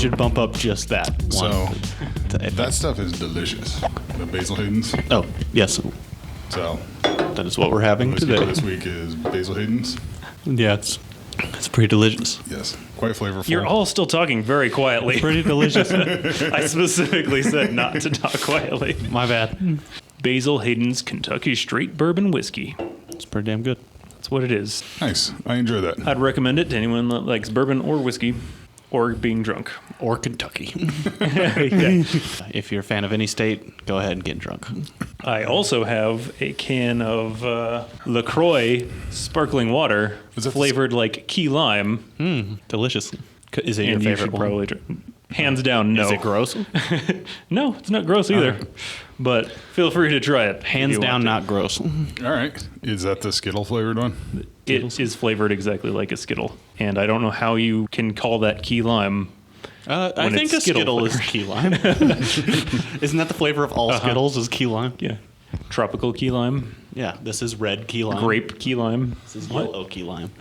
should bump up just that one. So that stuff is delicious. The basil Haydens. Oh, yes. So That is what we're having whiskey today. for this week is basil Haydens. Yeah, it's pretty delicious. Yes, quite flavorful. You're all still talking very quietly. Pretty delicious. I specifically said not to talk quietly. My bad. Basil Hayden's Kentucky Straight Bourbon Whiskey. It's pretty damn good. That's what it is. Nice. I enjoy that. I'd recommend it to anyone that likes bourbon or whiskey or being drunk. Or Kentucky. Yeah. If you're a fan of any state, go ahead and get drunk. I also have a can of LaCroix sparkling water Is that the flavored like key lime. Delicious. Is it your And you favorite should one? probably try. Hands down, no. Is it gross? No, it's not gross either. But feel free to try it. if Hands you down, want not gross. All right. Is that the Skittle flavored one? to. It is flavored exactly like a Skittle. And I don't know how you can call that key lime. I When think it's a Skittle Skittle is key lime. Isn't that the flavor of all Skittles is key lime? Yeah. Tropical key lime. Yeah, this is red key lime. Grape key lime. This is yellow key lime.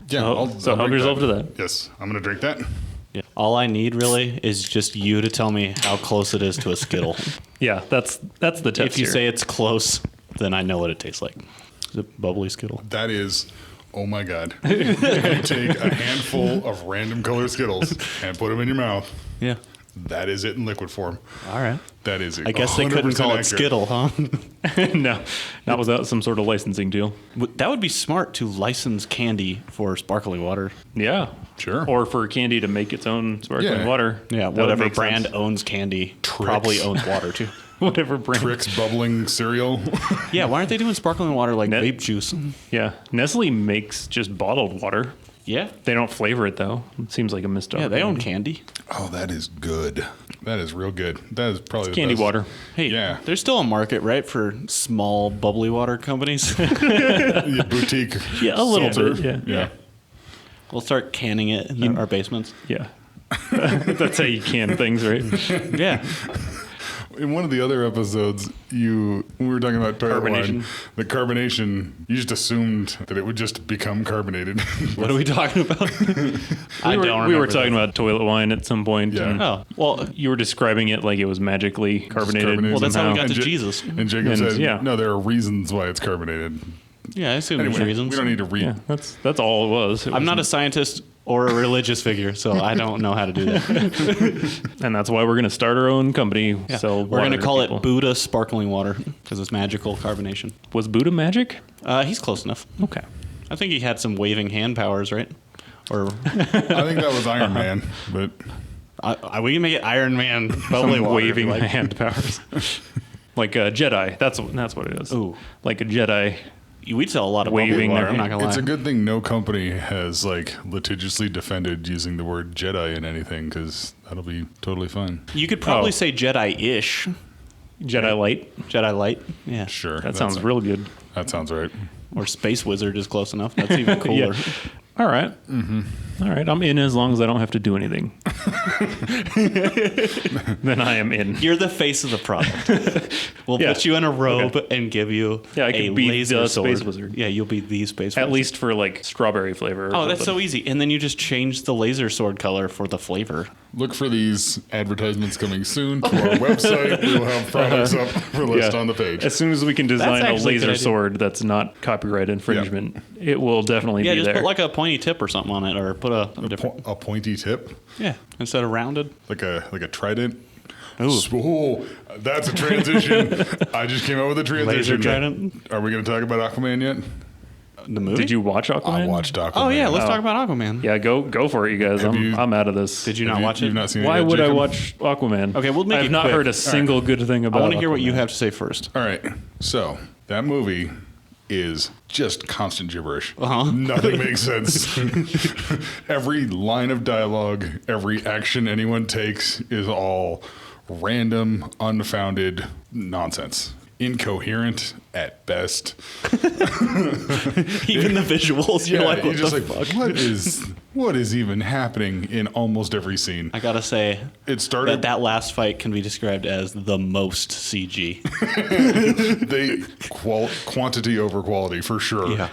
Yeah. So help drink yourself to that. Yes, I'm gonna drink that. Yeah. All I need really is just you to tell me how close it is to a Skittle. Yeah, that's the test If you here. say it's close, then I know what it tastes like. Is it bubbly Skittle? That is, oh my God. You take a handful of random color Skittles and put them in your mouth. Yeah. That is it in liquid form. All right. That is it. I guess they couldn't call it Skittle, huh? No, not without some sort of licensing deal. That would be smart to license candy for sparkling water. Yeah. Sure. Or for candy to make its own sparkling Yeah. water. Yeah, That would whatever make brand sense. owns candy probably owns water too. Whatever brand. Trix bubbling cereal. Yeah, why aren't they doing sparkling water like Net- vape juice? Yeah. Nestle makes just bottled water. Yeah. They don't flavor it, though. It seems like a missed Yeah, they own opportunity. candy. Oh, that is good. That is real good. That is probably the Candy best. water. Hey, Yeah. there's still a market, right, for small bubbly water companies? Yeah, boutique. Yeah, a little seltzer. bit. Yeah. Yeah. We'll start canning it in our basements. Yeah. That's how you can things, right? Yeah. In one of the other episodes, when we were talking about toilet Carbonation. wine, the carbonation, you just assumed that it would just become carbonated. What are we talking about? I don't We were remember talking that. about toilet wine at some point. Yeah. and Oh, well, You were describing it like it was magically carbonated. carbonated. well, that's how we somehow. got to And Ja- Jesus. And Jacob And, said, yeah. no, there are reasons why it's carbonated. Yeah, I assume Anyway, there's reasons. we don't need to read. Yeah, that's all it was. It I'm not a wasn't- scientist or a religious figure, so I don't know how to do that. and that's why we're going to start our own company. Yeah. Sell We're water going to to call people. it Buddha sparkling water because it's magical carbonation. Was Buddha magic? He's close enough. Okay. I think he had some waving hand powers, right? Or I think that was Iron Man, but we can make it Iron Man bubbly water. waving like. hand powers. Like a Jedi. That's what it is. Ooh. Like a Jedi. We'd sell a lot of bubbly Waving water. their I'm not gonna lie. it's a good thing no company has like litigiously defended using the word Jedi in anything because that'll be totally fine. You could probably Oh. say Jedi-ish. Jedi Light. Jedi Light. Yeah. Sure. That sounds real good. That sounds right. Or Space Wizard is close enough. That's even cooler. Yeah. All right. All right. I'm in as long as I don't have to do anything. Then I am in. You're the face of the product. We'll Yeah. put you in a robe and give you Yeah, I a could be laser the sword. Space Wizard. Yeah, you'll be the Space At Wizard. least for like strawberry flavor. or Oh, that's so something. easy. And then you just change the laser sword color for the flavor. Look for these advertisements coming soon to our website. We'll have products up for list on the page. As soon as we can design a actually a good laser idea. sword that's not copyright infringement, it will definitely Yeah, be just there. put like a pointy tip or something on it, or put a different. A pointy tip, Yeah, instead of rounded. like a trident. Ooh. Oh, that's a transition. I just came up with a transition. Laser trident. Are we going to talk about Aquaman yet? The movie? Did you watch Aquaman? I watched Aquaman. Oh yeah, let's Oh. talk about Aquaman. Yeah, go for it, you guys. Have you- I'm out of this. Did you Have not watch it? You've not seen Why it yet, would I Jacob? watch Aquaman? Okay, we'll make I've it not quick. heard a single good thing about. I want to hear what you Aquaman. have to say first. All right. So that movie is just constant gibberish. Uh-huh. Nothing makes sense. Every line of dialogue, every action anyone takes is all random, unfounded nonsense. incoherent at best. Even the visuals, you're like, you're what just the like, fuck? what is even happening in almost every scene? I gotta say, It started. that last fight can be described as the most CG. Quantity over quality for sure. Yeah.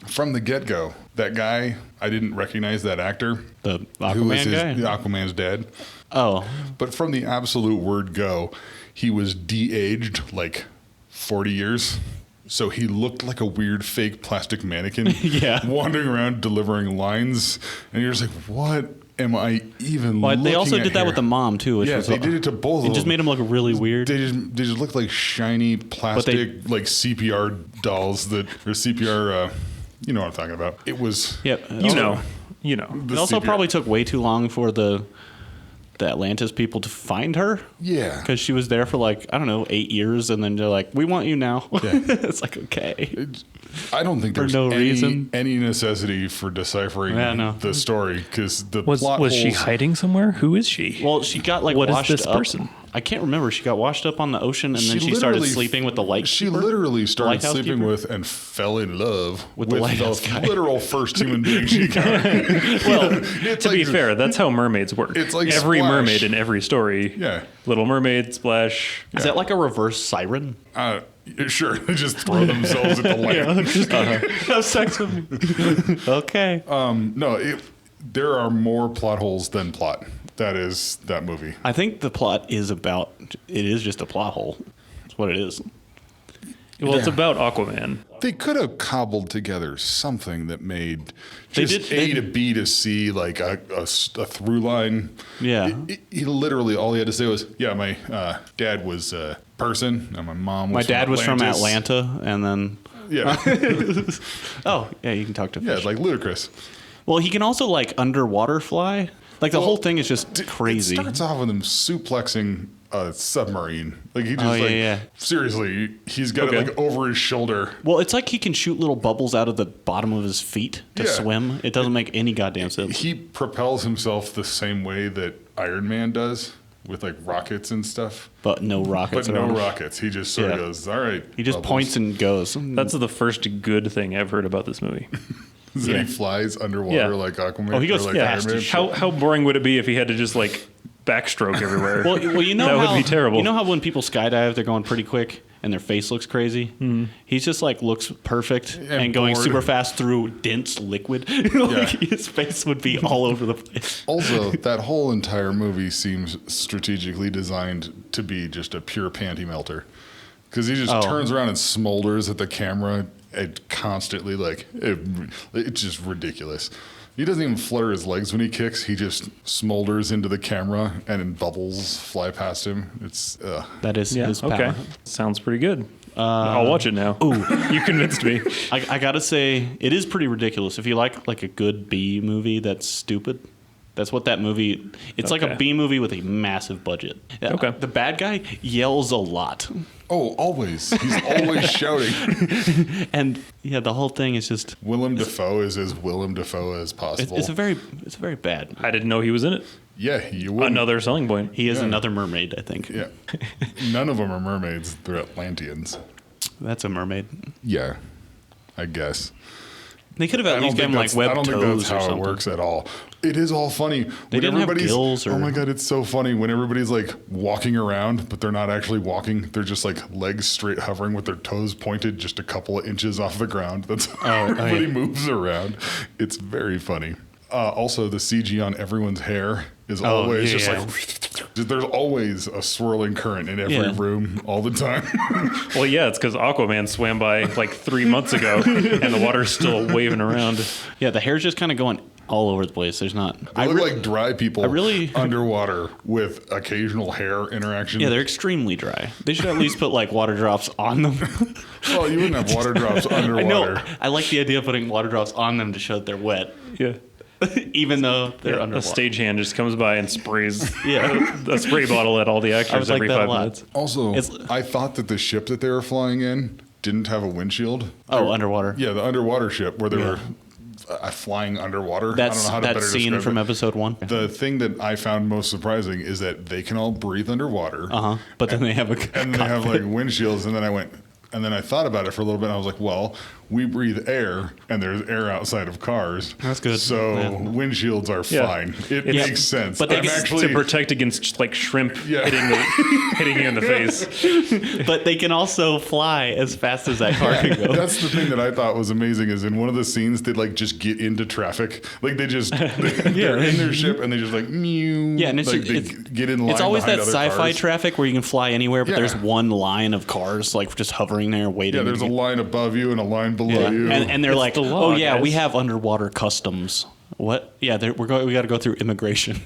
From the get go, that guy, I didn't recognize that actor. The Who was Aquaman guy? the Aquaman's dad. Oh, But from the absolute word go, he was de-aged like 40 years. So he looked like a weird fake plastic mannequin Yeah. wandering around delivering lines. And you're just like, what am I even well, looking they also at did that here? with the mom too. Which Yeah, was they did it to both of them. It just made him look really weird. They just look like shiny plastic, like CPR dolls or CPR, you know what I'm talking about. It was... Yep. You know. It also CPR. probably took way too long for the Atlantis people to find her. Yeah. Because she was there for like, I don't know, 8 years, and then they're like, we want you now. Yeah. It's like, okay. I don't think For there's no reason. any necessity for deciphering Yeah, no. the story because the Was plot she holes- hiding somewhere? Who is she? Well, she got like What is washed this up. person? I can't remember. She got washed up on the ocean, and then she started literally- sleeping with the light. She literally started lighthouse sleeping keeper? with and fell in love With the lighthouse guy. literal first human being she got. Well, It's to be like- fair, that's how mermaids work. It's like every Splash. mermaid in every story. Yeah. Little Mermaid, Splash. Is that like a reverse siren? Sure, they just throw themselves at the light. Just have sex with me. Okay. No, there are more plot holes than plot. That is that movie. I think the plot is about. It is just a plot hole. That's what it is. Well, it's Yeah. about Aquaman. They could have cobbled together something that made They just did- A they- to B to C, like a through line. Yeah. He literally, all he had to say was, yeah, my dad was a person, and my mom was My dad was from Atlantis." Atlanta, and then. Yeah, Oh, yeah, you can talk to yeah, fish. like ludicrous. Well, he can also like underwater fly. Like the whole thing is just crazy. It starts off with him suplexing a submarine. Like he just Oh, yeah, like yeah. seriously, he's got Okay. it like over his shoulder. Well, it's like he can shoot little bubbles out of the bottom of his feet to Yeah. swim. It doesn't make any goddamn sense. He propels himself the same way that Iron Man does with like rockets and stuff. But no rockets. But no around. rockets. He just sort of Yeah. goes, all right. He just Bubbles." points and goes. That's the first good thing I've heard about this movie. So Yeah. he flies underwater Yeah. like Aquaman. Oh, he goes or like fast Iron as Man. shit. How boring would it be if he had to just like backstroke everywhere? Well, you know that how, would be terrible. You know how when people skydive, they're going pretty quick and their face looks crazy. He's just like looks perfect and going bored. super fast through dense liquid. Like, Yeah. his face would be all over the place. Also, that whole entire movie seems strategically designed to be just a pure panty melter. Because he just Oh. turns around and smolders at the camera and constantly, like, it's just ridiculous. He doesn't even flutter his legs when he kicks. He just smolders into the camera and then bubbles fly past him. It's, That is yeah, his power. okay. Sounds pretty good. I'll watch it now. Ooh, you convinced me. I gotta say, it is pretty ridiculous. If you like a good B movie that's stupid, that's what that movie. It's like a Okay. B movie with a massive budget. Okay. The bad guy yells a lot, oh, always. He's always shouting. and yeah, the whole thing is just. Willem Dafoe is as Willem Dafoe as It's, possible. it's a very bad. I didn't know he was in it. Yeah, you would. Another selling point. He is Yeah. another mermaid, I think. Yeah. None of them are mermaids. They're Atlanteans. That's a mermaid. Yeah, I guess. They could have at least given like I webbed don't think toes that's or how something. it works at all. It is all funny. They didn't have gills or- Oh my god, it's so funny when everybody's like walking around, but they're not actually walking. They're just like legs straight hovering with their toes pointed just a couple of inches off the ground. That's how everybody yeah. moves around. It's very funny. Also, the CG on everyone's hair is always yeah, just yeah. like there's always a swirling current in every Yeah. room all the time. Well, yeah, it's because Aquaman swam by like 3 months ago, and the water's still waving around. Yeah, the hair's just kind of going all over the place. There's not. They look like dry people really- underwater with occasional hair interaction. Yeah, they're extremely dry. They should at least put like water drops on them. Well, you wouldn't have water drops I underwater. know. I like the idea of putting water drops on them to show that they're wet, Yeah. even though they're A underwater. stagehand just comes by and sprays Yeah. a spray bottle at all the I actors would like every that a 5 lot. minutes. Also, It's- I thought that the ship that they were flying in didn't have a windshield. Oh, underwater. Yeah, the underwater ship where they were flying underwater. That's I don't know how to that better scene describe from it. episode 1. The thing that I found most surprising is that they can all breathe underwater. But then they have a And they have like windshields, and then I thought about it for a little bit, and I was like, well, we breathe air, and there's air outside of cars. That's good. So Yeah. windshields are Yeah. fine. It It's- makes sense. but they I'm can- actually, to protect against like shrimp Yeah. hitting you in the face. But they can also fly as fast as that car can go. that's the thing that I thought was amazing is in one of the scenes, they like just get into traffic. Like they just, they're in their ship, and they just like, mew. Yeah, and it's, like, they get in line it's always that behind other sci-fi cars. traffic where you can fly anywhere, but Yeah. there's one line of cars like just hovering there waiting. Yeah, there's a line above you and a line below Yeah. you. And they're It's like, the law, oh yeah, we guys." have underwater customs. What? Yeah, we got to go through immigration.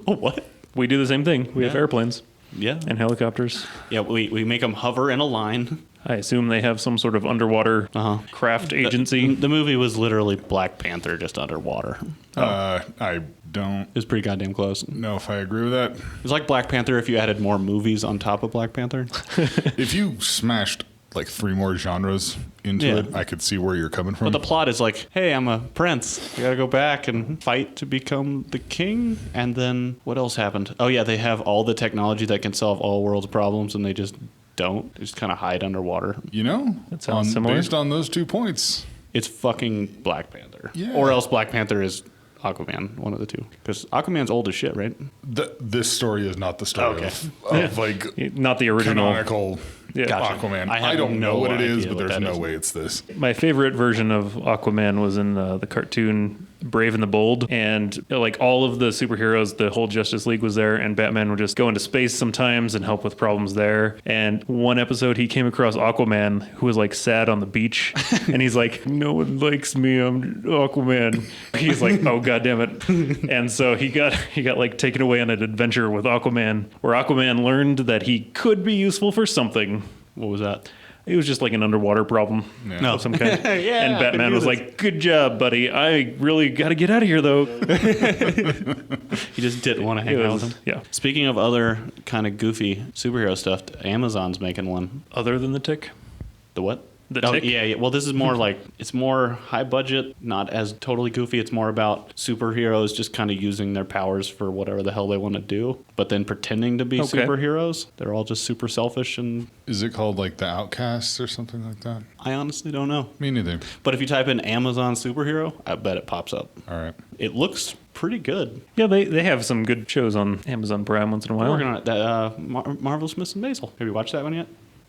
What? We do the same thing. We have Yeah. airplanes Yeah. and helicopters. Yeah, we make them hover in a line. I assume they have some sort of underwater craft agency. The movie was literally Black Panther just underwater. I don't It was pretty goddamn close. It know if I agree with that. was like Black Panther if you added more movies on top of Black Panther. If you smashed like 3 more genres into Yeah. it, I could see where you're coming from. But the plot is like, hey, I'm a prince. I gotta go back and fight to become the king. And then what else happened? Oh yeah, they have all the technology that can solve all world's problems, and they just don't. They just kind of hide underwater. You know, That sounds similar. based on those 2 points. It's fucking Black Panther. Yeah. Or else Black Panther is Aquaman, one of the two. Because Aquaman's old as shit, right? This story is not the story Okay. of like Not the original. canonical Gotcha. Aquaman. I I, have don't know no what it is, idea but what there's that no is. way it's this. My favorite version of Aquaman was in the cartoon Brave and the Bold, and like all of the superheroes, the whole Justice League was there, and Batman would just go into space sometimes and help with problems there. And one episode, he came across Aquaman, who was like sad on the beach, and he's like, "No one likes me. I'm Aquaman." He's like, "Oh god damn it!" And so he got like taken away on an adventure with Aquaman, where Aquaman learned that he could be useful for something. What was that? It was just like an underwater problem Yeah. of some kind. Yeah, and I Batman knew was this. like, "Good job, buddy. I really got to get out of here, though." He just didn't want to hang out with him. Yeah. Speaking of other kind of goofy superhero stuff, Amazon's making one. Other than the tick, The what? The Oh, Tick? yeah. Well, this is more like, it's more high budget, not as totally goofy. It's more about superheroes just kind of using their powers for whatever the hell they want to do, but then pretending to be Okay. superheroes. They're all just super selfish, and Is it called like the Outcasts or something like that? I honestly don't know. Me neither. But if you type in Amazon superhero, I bet it pops up. All right. It looks pretty good. yeah, they have some good shows on Amazon Prime once in a We're while. working on it. That Marvelous Miss Maisel. Have you watched that one yet?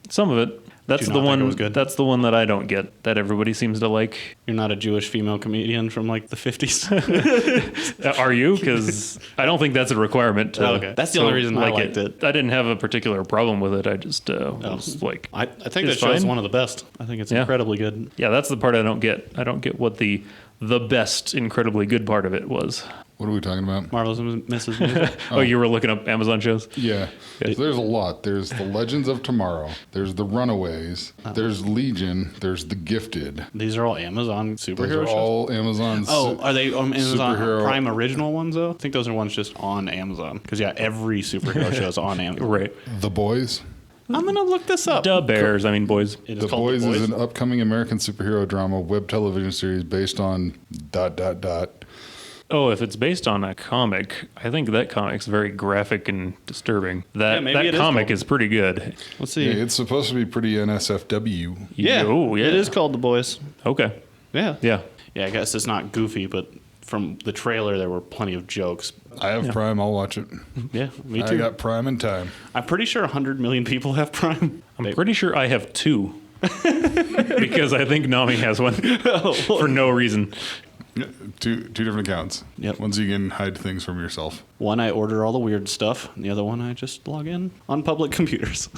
Some of it. That's you the not think it one. was good? That's the one that I don't get. That everybody seems to like. You're not a Jewish female comedian from like the 50s. Are you? Because I don't think that's a requirement. To, Oh, okay. That's the only reason I liked it. I didn't have a particular problem with it. I just was like, I think that It's show's fine. one of the best. I think it's Yeah. incredibly good. yeah, that's the part I don't get. I don't get what the best, incredibly good part of it was. What are we talking about? Marvelous Mrs. Maisel. Oh, you were looking up Amazon shows? Yeah. So there's a lot. There's the Legends of Tomorrow. There's the Runaways. There's Legion. There's the Gifted. These are all Amazon Those superhero are shows. all Amazon. Oh, are they Amazon superhero- Prime original ones though? I think those are ones just on Amazon. Because yeah, every superhero show is on Amazon. Right. The Boys. I'm gonna look this up. Duh bears. I mean, boys. It is The called Boys is an upcoming American superhero drama web television series based on ... Oh, if it's based on a comic, I think that comic's very graphic and disturbing. That maybe it that is comic called- is pretty good. Let's Yeah, see. it's supposed to be pretty NSFW. Yeah, Oh, yeah. it is called The Boys. Okay. Yeah. Yeah. Yeah, I guess it's not goofy, but from the trailer there were plenty of jokes. I have Prime. I'll watch it. Yeah, me I too. got Prime and Time. I'm pretty sure 100 million people have Prime. I'm pretty sure I have two. Because I think Nami has one Oh, for no reason. Yeah, two different accounts. Yep. Ones you can hide things from yourself. One I order all the weird stuff, and the other one I just log in on public computers.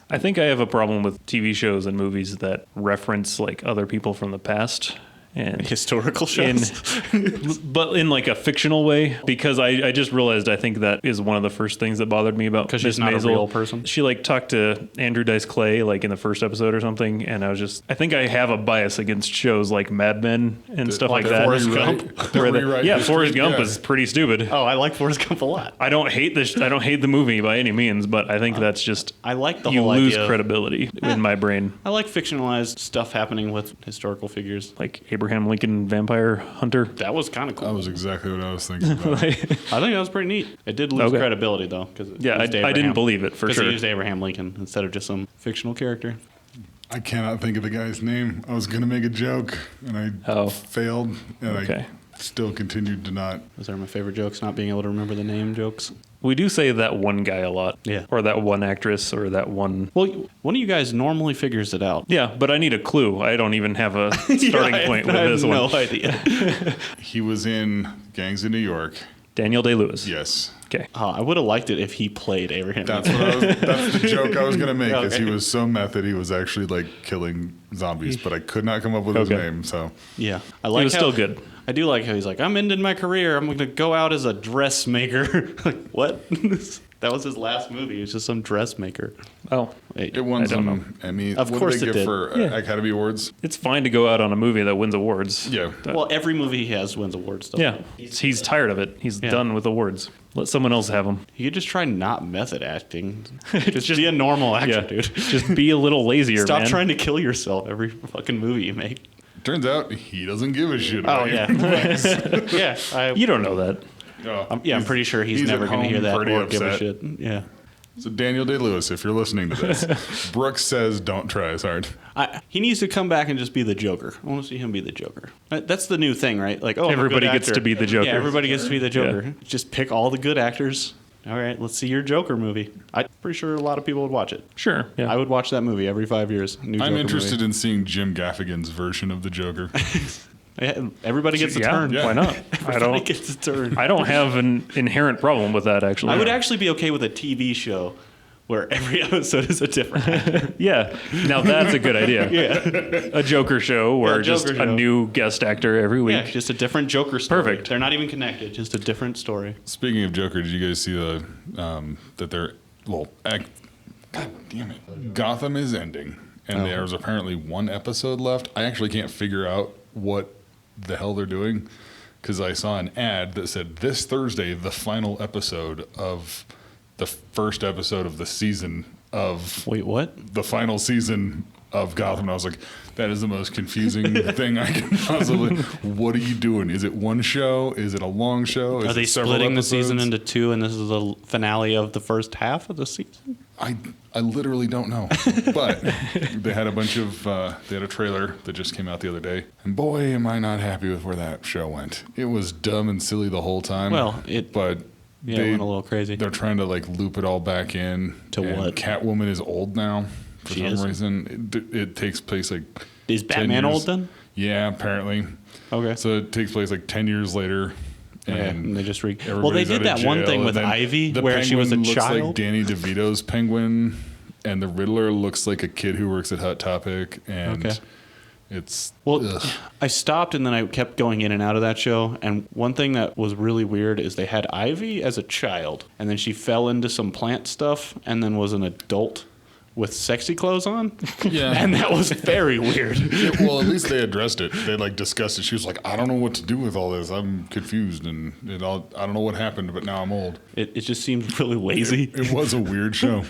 I think I have a problem with TV shows and movies that reference like other people from the past. And Historical in, shows. but in like a fictional way, because I just realized I think that is one of the first things that bothered me about 'Cause Miss she's not a Maisel. real person? She like talked to Andrew Dice Clay like in the first episode or something, and I think I have a bias against shows like Mad Men and stuff like that. Forrest Rewrite- Gump? the Where rewrite yeah, history, Forrest Gump yeah. is pretty stupid. Oh, I like Forrest Gump a lot. I don't hate this. I don't hate the movie by any means, but I think that's just I like the you whole lose idea. credibility in my brain. I like fictionalized stuff happening with historical figures. Like Abraham Abraham Lincoln vampire hunter. That was kind of cool. That was exactly what I was thinking about. I think that was pretty neat. It did lose credibility though, because I didn't believe it for sure. Because he used Abraham Lincoln instead of just some fictional character. I cannot think of the guy's name. I was going to make a joke, and I failed, and I still continued to not. Those are my favorite jokes, not being able to remember the name jokes. We do say that one guy a lot. Yeah. Or that one actress or that one. Well, one of you guys normally figures it out. Yeah, but I need a clue. I don't even have a starting point with this one. I have no idea. He was in Gangs of New York. Daniel Day-Lewis. Yes. Okay. I would have liked it if he played Abraham. That's the joke I was going to make, is he was so method, he was actually like killing zombies, but I could not come up with his name, so. Yeah. He was still good. I do like how he's like, I'm ending my career. I'm going to go out as a dressmaker. Like, what? That was his last movie. It was just some dressmaker. Oh. It won some Emmy. Of what course did they it give did. for Academy Awards? It's fine to go out on a movie that wins awards. Yeah. Well, every movie he has wins awards, though. Yeah. He's tired of it. He's done with awards. Let someone else have them. You could just try not method acting. Just be a normal actor, dude. Just be a little lazier, Stop man. trying to kill yourself every fucking movie you make. Turns out he doesn't give a shit Oh, about yeah. Yeah. You don't know that. I'm pretty sure he's never at going to hear home that pretty or give a upset. shit. Yeah. So Daniel Day-Lewis, if you're listening to this, Brooks says don't try as hard. He needs to come back and just be the Joker. I want to see him be the Joker. That's the new thing, right? Like, oh, Everybody gets to be the Joker. Yeah, everybody gets to be the Joker. Just pick all the good actors. All right, let's see your Joker movie. I'm pretty sure a lot of people would watch it. Sure. Yeah. I would watch that movie every 5 years. I'm interested in seeing Jim Gaffigan's version of the Joker. Yeah, everybody gets a turn. Why not? Everybody gets a turn. I don't have an inherent problem with that, actually. I would actually be okay with a TV show where every episode is a different actor. Yeah. Now that's a good idea. Yeah. A Joker show where Joker just show. a new guest actor every week. Yeah, just a different Joker story. Perfect. They're not even connected, just a different story. Speaking of Joker, did you guys see that they're God damn it, Gotham is ending, and there's apparently one episode left. I actually can't figure out what the hell they're doing, because I saw an ad that said this Thursday the final episode of the first episode of the season of Wait, what? the final season of Gotham. And I was like, that is the most confusing thing I can possibly. What are you doing? Is it one show? Is it a long show? Is Are they it several splitting the episodes? season into two, and this is the finale of the first half of the season? I literally don't know, but they had a bunch of they had a trailer that just came out the other day, and boy, am I not happy with where that show went. It was dumb and silly the whole time. Well, it went a little crazy. They're trying to like loop it all back in. To and what? Catwoman is old now for She some is? reason. It takes place like Is 10 Batman years. old then? Yeah, apparently. Okay. So it takes place like 10 years later. And they just well, they everybody's did out of that one jail, thing and with then Ivy the where she was a Penguin looks child. like Danny DeVito's Penguin, and the Riddler looks like a kid who works at Hot Topic, and Okay. it's Well, I stopped and then I kept going in and out of that show. And one thing that was really weird is they had Ivy as a child, and then she fell into some plant stuff, and then was an adult with sexy clothes on. Yeah. And that was very weird. well, at least they addressed it. They like discussed it. She was like, I don't know what to do with all this. I'm confused, and I don't know what happened, but now I'm old. It just seemed really lazy. It was a weird show.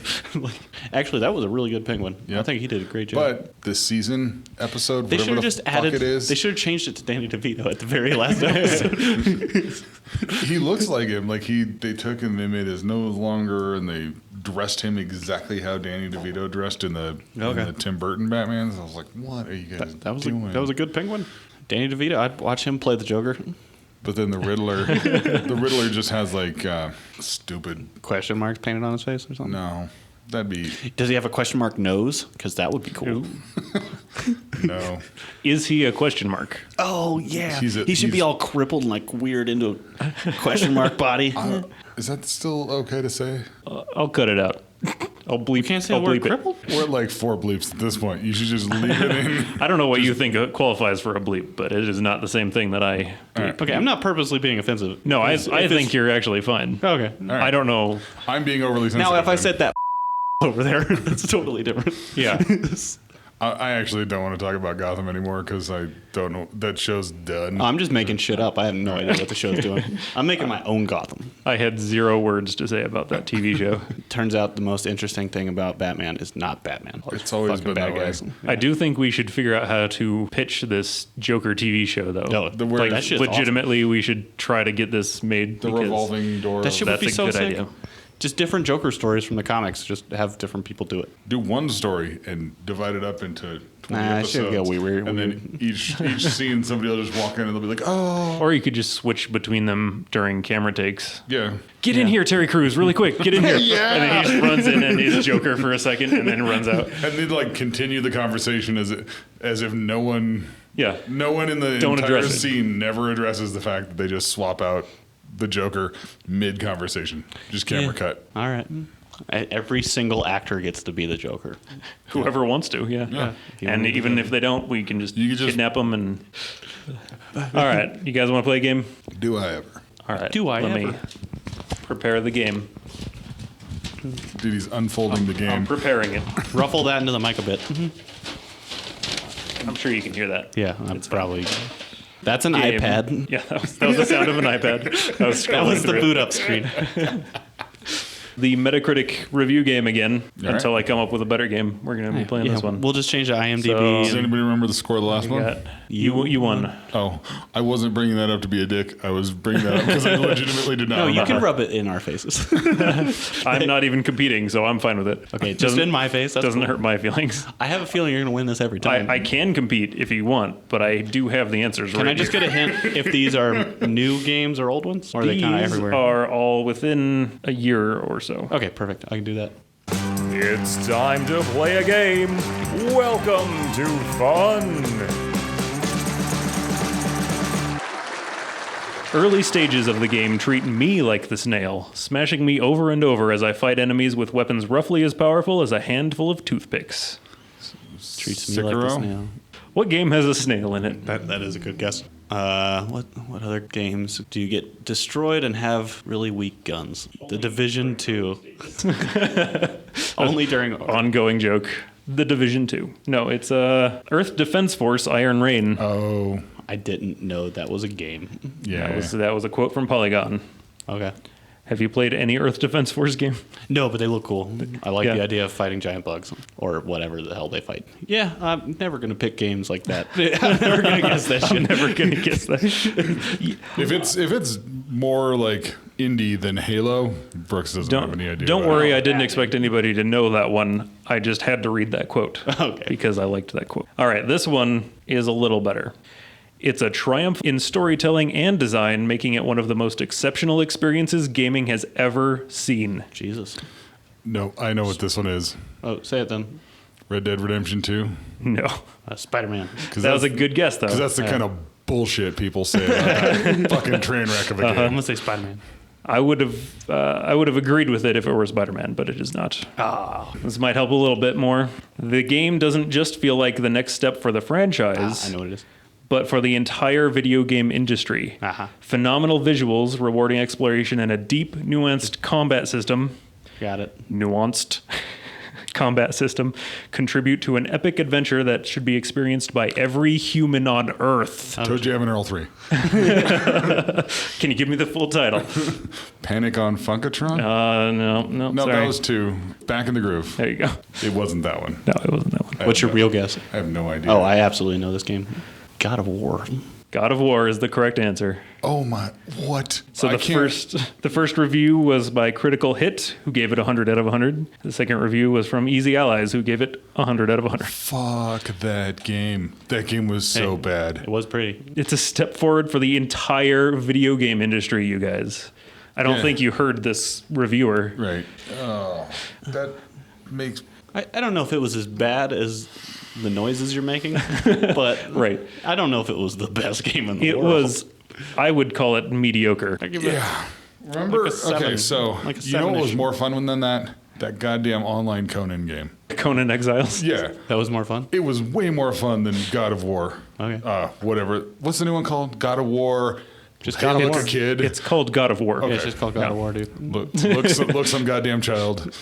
Actually, that was a really good Penguin. Yeah. I think he did a great job. But this season episode, They should whatever have the just fuck added. it is, They should have changed it to Danny DeVito at the very last episode. he looks like him. Like they took and they made his nose longer, and they dressed him exactly how Danny DeVito dressed in the Tim Burton Batmans. I was like, what are you guys doing? That was a good Penguin. Danny DeVito. I'd watch him play the Joker. But then the Riddler just has like stupid. Question marks painted on his face or something. No, that'd be Does he have a question mark nose? Because that would be cool. no. Is he a question mark? Oh yeah, He should be all crippled and like weird into a question mark body. Is that still okay to say? I'll cut it out. I'll bleep. You can't say I'll the word bleep it. crippled. We're at like 4 bleeps at this point. You should just leave it in. I don't know what you think qualifies for a bleep, but it is not the same thing that I. Right. Okay, I'm not purposely being offensive. No, I If think it's- you're actually fine. Okay. right. I don't know. I'm being overly sensitive. Now, if I then. said that over there, that's totally different. Yeah. I actually don't want to talk about Gotham anymore because I don't know. That show's done. I'm just making shit up. I have no idea what the show's doing. I'm making my own Gotham. I had 0 words to say about that TV show. Turns out the most interesting thing about Batman is not Batman. It's always Fucking been that way. I do think we should figure out how to pitch this Joker TV show, though. No, The word- that shit's legitimately, we should try to get this made. The because revolving door. That shit would That's be a so good sick. idea. Just different Joker stories from the comics. Just have different people do it. Do one story and divide it up into 20 Nah, it should episodes. get weird. And then each scene, somebody will just walk in and they'll be like, oh, Or you could just switch between them during camera takes. yeah. Get in here, Terry Crews, really quick. Get in here. Yeah. And then he just runs in and is Joker for a second and then runs out. And they'd like continue the conversation as if no one Yeah. in the Don't entire address it. scene never addresses the fact that they just swap out the Joker mid conversation. Just camera cut. All right. Every single actor gets to be the Joker. Whoever wants to, yeah. Yeah. And even if they don't, we can just, You can just- kidnap them and... All right. You guys want to play a game? Do I ever? All right. Do I Let me ever? prepare the game. Dude, he's unfolding the I'm game. preparing it. Ruffle that into the mic a bit. I'm sure you can hear that. Yeah, It's probably. That's an Game. iPad. Yeah, that was the sound of an iPad. I was That was the scrolling through it. boot up screen. The Metacritic review game again. All Until I come up with a better game, we're going to be playing Yeah, this one. We'll just change to IMDb. So- Does anybody remember the score of the last We one? got- you won. Oh, I wasn't bringing that up to be a dick. I was bringing that up because I legitimately did not. No, you remember. can rub it in our faces. I'm not even competing, so I'm fine with it. Okay, just Doesn't- in my face. That's Doesn't cool. hurt my feelings. I have a feeling you're going to win this every time. I can compete if you want, but I do have the answers Can right I just here. get a hint if these are new games or old ones? Or are they kind of These everywhere? are all within a year or so. Okay, perfect. I can do that. It's time to play a game. Welcome to fun. Early stages of the game treat me like the snail, smashing me over and over as I fight enemies with weapons roughly as powerful as a handful of toothpicks. Treats me like the Sekiro? snail. What game has a snail in it? That is a good guess. What other games do you get destroyed and have really weak guns? The Division 2. Only during Ongoing joke. The Division 2. No, it's Earth Defense Force Iron Rain. Oh, I didn't know that was a game. yeah. That was a quote from Polygon. Okay. Have you played any Earth Defense Force game? No, but they look cool. I like Yeah. the idea of fighting giant bugs or whatever the hell they fight. Yeah, I'm never gonna pick games like that. I'm never gonna guess that shit. I'm never gonna guess that. If it's more like indie than Halo, Brooks doesn't have any idea. Don't about worry, it. I didn't expect anybody to know that one. I just had to read that quote Okay. because I liked that quote. All right, this one is a little better. It's a triumph in storytelling and design, making it one of the most exceptional experiences gaming has ever seen. Jesus. No, I know what this one is. Oh, say it then. Red Dead Redemption 2. No, Spider-Man. that was a good guess though. Because that's the kind of bullshit people say about that fucking train wreck of a I'm game. gonna say Spider-Man. I would have agreed with it if it were Spider-Man, but it is not. This might help a little bit more. The game doesn't just feel like the next step for the franchise. I know what it is. But for the entire video game industry. Uh-huh. Phenomenal visuals, rewarding exploration, and a deep, nuanced combat system. Got it. Nuanced combat system contribute to an epic adventure that should be experienced by every human on Earth. Toe Jam and Earl 3. Can you give me the full title? Panic on Funkatron? No, no, sorry. that was 2. Back in the Groove. There you go. It wasn't that one. No, it wasn't that one. What's your real guess? I have no idea. Oh, I absolutely know this game. God of War. God of War is the correct answer. Oh my, what? So the first review was by Critical Hit, who gave it 100 out of 100. The second review was from Easy Allies, who gave it 100 out of 100. Fuck that game. That game was so bad. It was pretty. It's a step forward for the entire video game industry, you guys. I don't Yeah. think you heard this reviewer. Right. Oh, that makes... I don't know if it was as bad as the noises you're making, but Right. I don't know if it was the best game in the It world. was, I would call it mediocre. I give it Yeah. Remember? Like a 7. Okay, so Like a you know what was 7-ish. more fun than that? That goddamn online Conan game. Conan Exiles. Yeah. that was more fun. It was way more fun than God of War. Okay. Whatever. What's the new one called? God of War Just Hey, God of look War. a kid. It's called God of War. Yeah, it's just called God of War, dude. Look some goddamn child.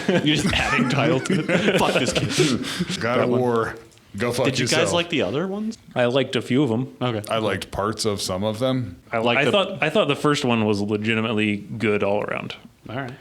You're just adding title to it. Fuck this kid. God of War. Go fuck Did you yourself. guys like the other ones? I liked a few of them. Okay. I liked parts of some of them. I thought the first one was legitimately good all around. All right.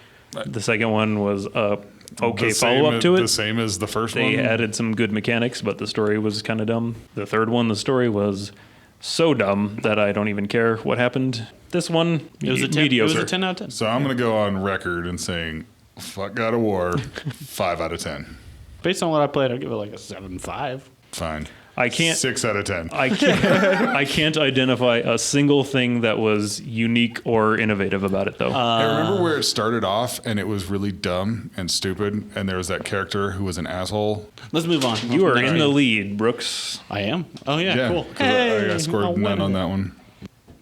The second one was okay The same follow up to The it. same as the first They one. added some good mechanics, but the story was kind of dumb. The third one, the story was so dumb that I don't even care what happened. This one, It was a 10, mediocre. It was a 10 out of 10. So I'm going to go on record and saying, fuck God of War, 5 out of 10. Based on what I played, I'd give it like a 7.5. Fine. I can't. 6 out of 10. I can't identify a single thing that was unique or innovative about it, though. I remember where it started off and it was really dumb and stupid, and there was that character who was an asshole. Let's move on. You are Next in the game. lead, Brooks. I am? Oh, yeah, cool. 'cause I scored none on that one.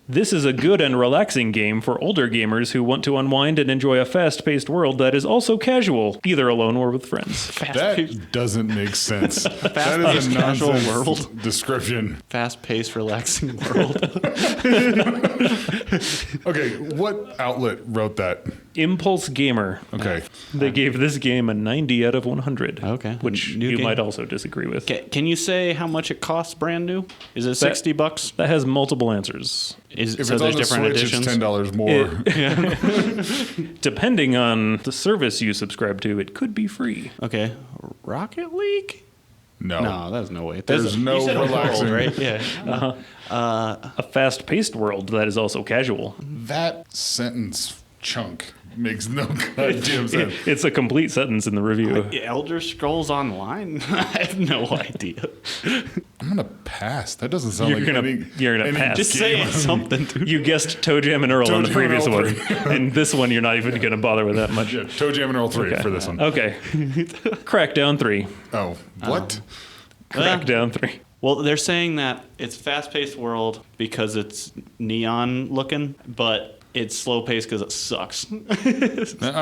This is a good and relaxing game for older gamers who want to unwind and enjoy a fast-paced world that is also casual, either alone or with friends. That doesn't make sense. That is Fast-paced a casual nonsense world. description. Fast-paced, relaxing world. Okay, what outlet wrote that? Impulse Gamer. Okay. They gave this game a 90 out of 100. Okay. Which New you game. might also disagree with. Can you say how much it costs brand new? Is it $60? That has multiple answers. Is If so it's there's on the different Switch, editions? it's $10 more. Depending on the service you subscribe to, it could be free. Okay. Rocket League? No. No, there's no way. There's no you said a world, relaxing. right? Yeah. A fast-paced world that is also casual. That sentence chunk makes no goddamn sense. It's a complete sentence in the review. Elder Scrolls Online? I have no idea. I'm gonna pass. That doesn't sound You're like gonna- you're gonna any pass. Just game. say something, dude. You guessed Toe Jam and Earl Toe on the Jam and previous Earl one. And this one, you're not even going to bother with that much. Yeah, Toe Jam and Earl 3 for this one. Okay. Crackdown 3. Oh, what? Crackdown 3. Well, they're saying that it's fast-paced world because it's neon looking, but it's slow-paced because it sucks. I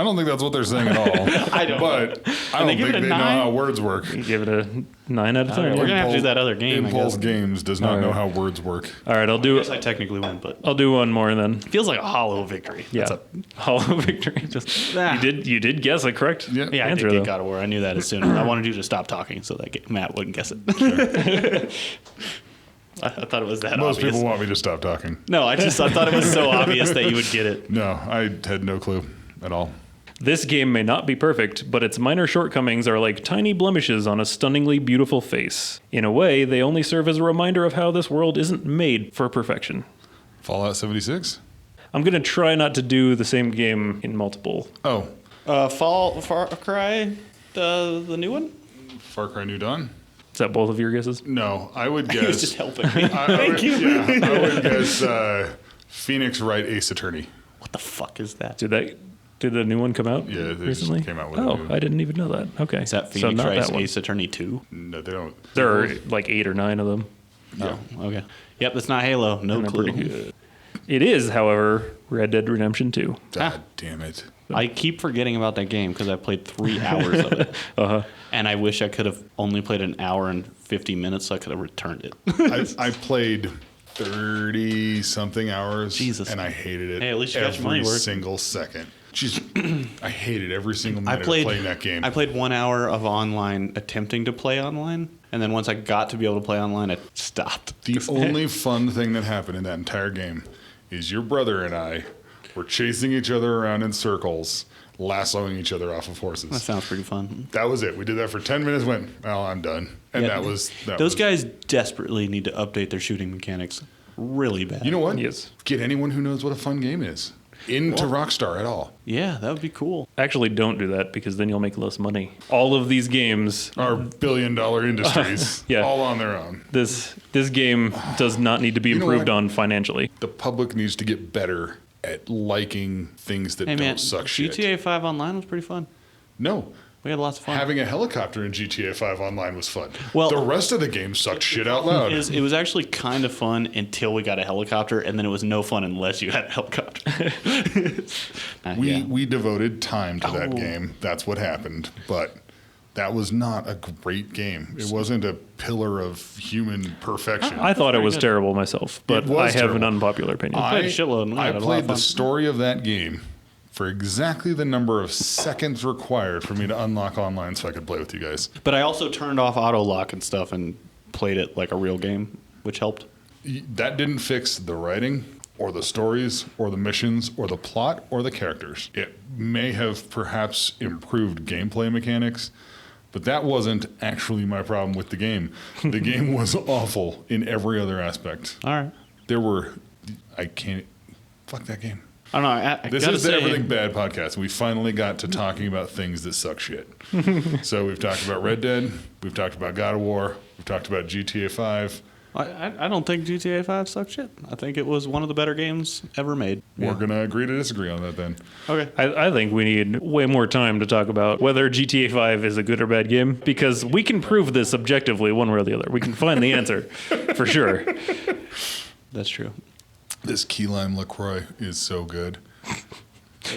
don't think that's what they're saying at all. I don't But I And they don't give think it a they know 9? how words work. Give it a 9 out of 10. We're gonna have to do that other game, I Impulse guess. Games does not All know right. how words work. All right, I guess I technically win, but I'll do one more then. feels like a hollow victory. Yeah. That's Hollow victory. Just you did guess a correct Yeah. yeah, I answer did though. get God of War. I knew that as soon as I wanted you to stop talking so that Matt wouldn't guess it. I thought it was that Most obvious. people want me to stop talking. No, I thought it was so obvious that you would get it. No, I had no clue at all. This game may not be perfect, but its minor shortcomings are like tiny blemishes on a stunningly beautiful face. In a way, they only serve as a reminder of how this world isn't made for perfection. Fallout 76? I'm going to try not to do the same game in multiple. Oh, Far Cry, the new one? Far Cry New Dawn? Is that both of your guesses? No, I would He was guess. just helping me. Thank you. Yeah, I would guess Phoenix Wright Ace Attorney. What the fuck is that? Did the new one come out Yeah, they just recently? came out with a Oh, new- I didn't even know that. Okay. Is that So Phoenix not Wright's that one. Ace Attorney 2? No, they don't. There are like 8 or 9 of them. Oh, okay. Yep, that's not Halo. No And they're clue. pretty good. It is, however, Red Dead Redemption 2. God damn it. I keep forgetting about that game because I played 3 hours of it. And I wish I could have only played an hour and 50 minutes so I could have returned it. I played 30 something hours. Jesus. And I hated it. Hey, at least you got your money every worth. single second. Just, I hated every single I minute played of playing that game. I played 1 hour of online attempting to play online. And then once I got to be able to play online, I stopped. The only fun thing that happened in that entire game is your brother and I were chasing each other around in circles, lassoing each other off of That horses. sounds pretty fun. That was it. We did that for 10 minutes, went, well, I'm done. And Yeah, that Those was, guys desperately need to update their shooting mechanics really bad. You know what? Yes. Get anyone who knows what a fun game is into Rockstar at all. Yeah, that would be cool. Actually, don't do that because then you'll make less money. All of these games, Are billion-dollar industries Yeah. all on their own. this game does not need to be You know improved what? on financially. The public needs to get better at liking things that Hey don't man, suck shit. GTA 5 online was pretty fun. No. We had lots of fun. Having a helicopter in GTA 5 online was fun. Well- the rest of the game sucked shit out loud. It was actually kind of fun until we got a helicopter, and then it was no fun unless you had a helicopter. We yeah. we devoted time to that Oh. game. That's what happened. But that was not a great game. It wasn't a pillar of human perfection. I thought it was good. terrible myself, but It was I have terrible. an unpopular opinion. played a shitload, and we I had a lot of played the fun. story of that game for exactly the number of seconds required for me to unlock online so I could play with you guys. But I also turned off auto lock and stuff and played it like a real game, which helped. That didn't fix the writing or the stories or the missions or the plot or the characters. It may have perhaps improved gameplay mechanics, but that wasn't actually my problem with the game. The game was awful in every other aspect. All right. Fuck that game. I don't know. I This gotta is the say, Everything Bad podcast. We finally got to talking about things that suck shit. So we've talked about Red Dead. We've talked about God of War. We've talked about GTA 5. I don't think GTA 5 sucked shit. I think it was one of the better games ever made. We're going to agree to disagree on that then. Okay. I think we need way more time to talk about whether GTA 5 is a good or bad game, because we can prove this objectively one way or the other. We can find the answer for sure. That's true. This key lime LaCroix is so good.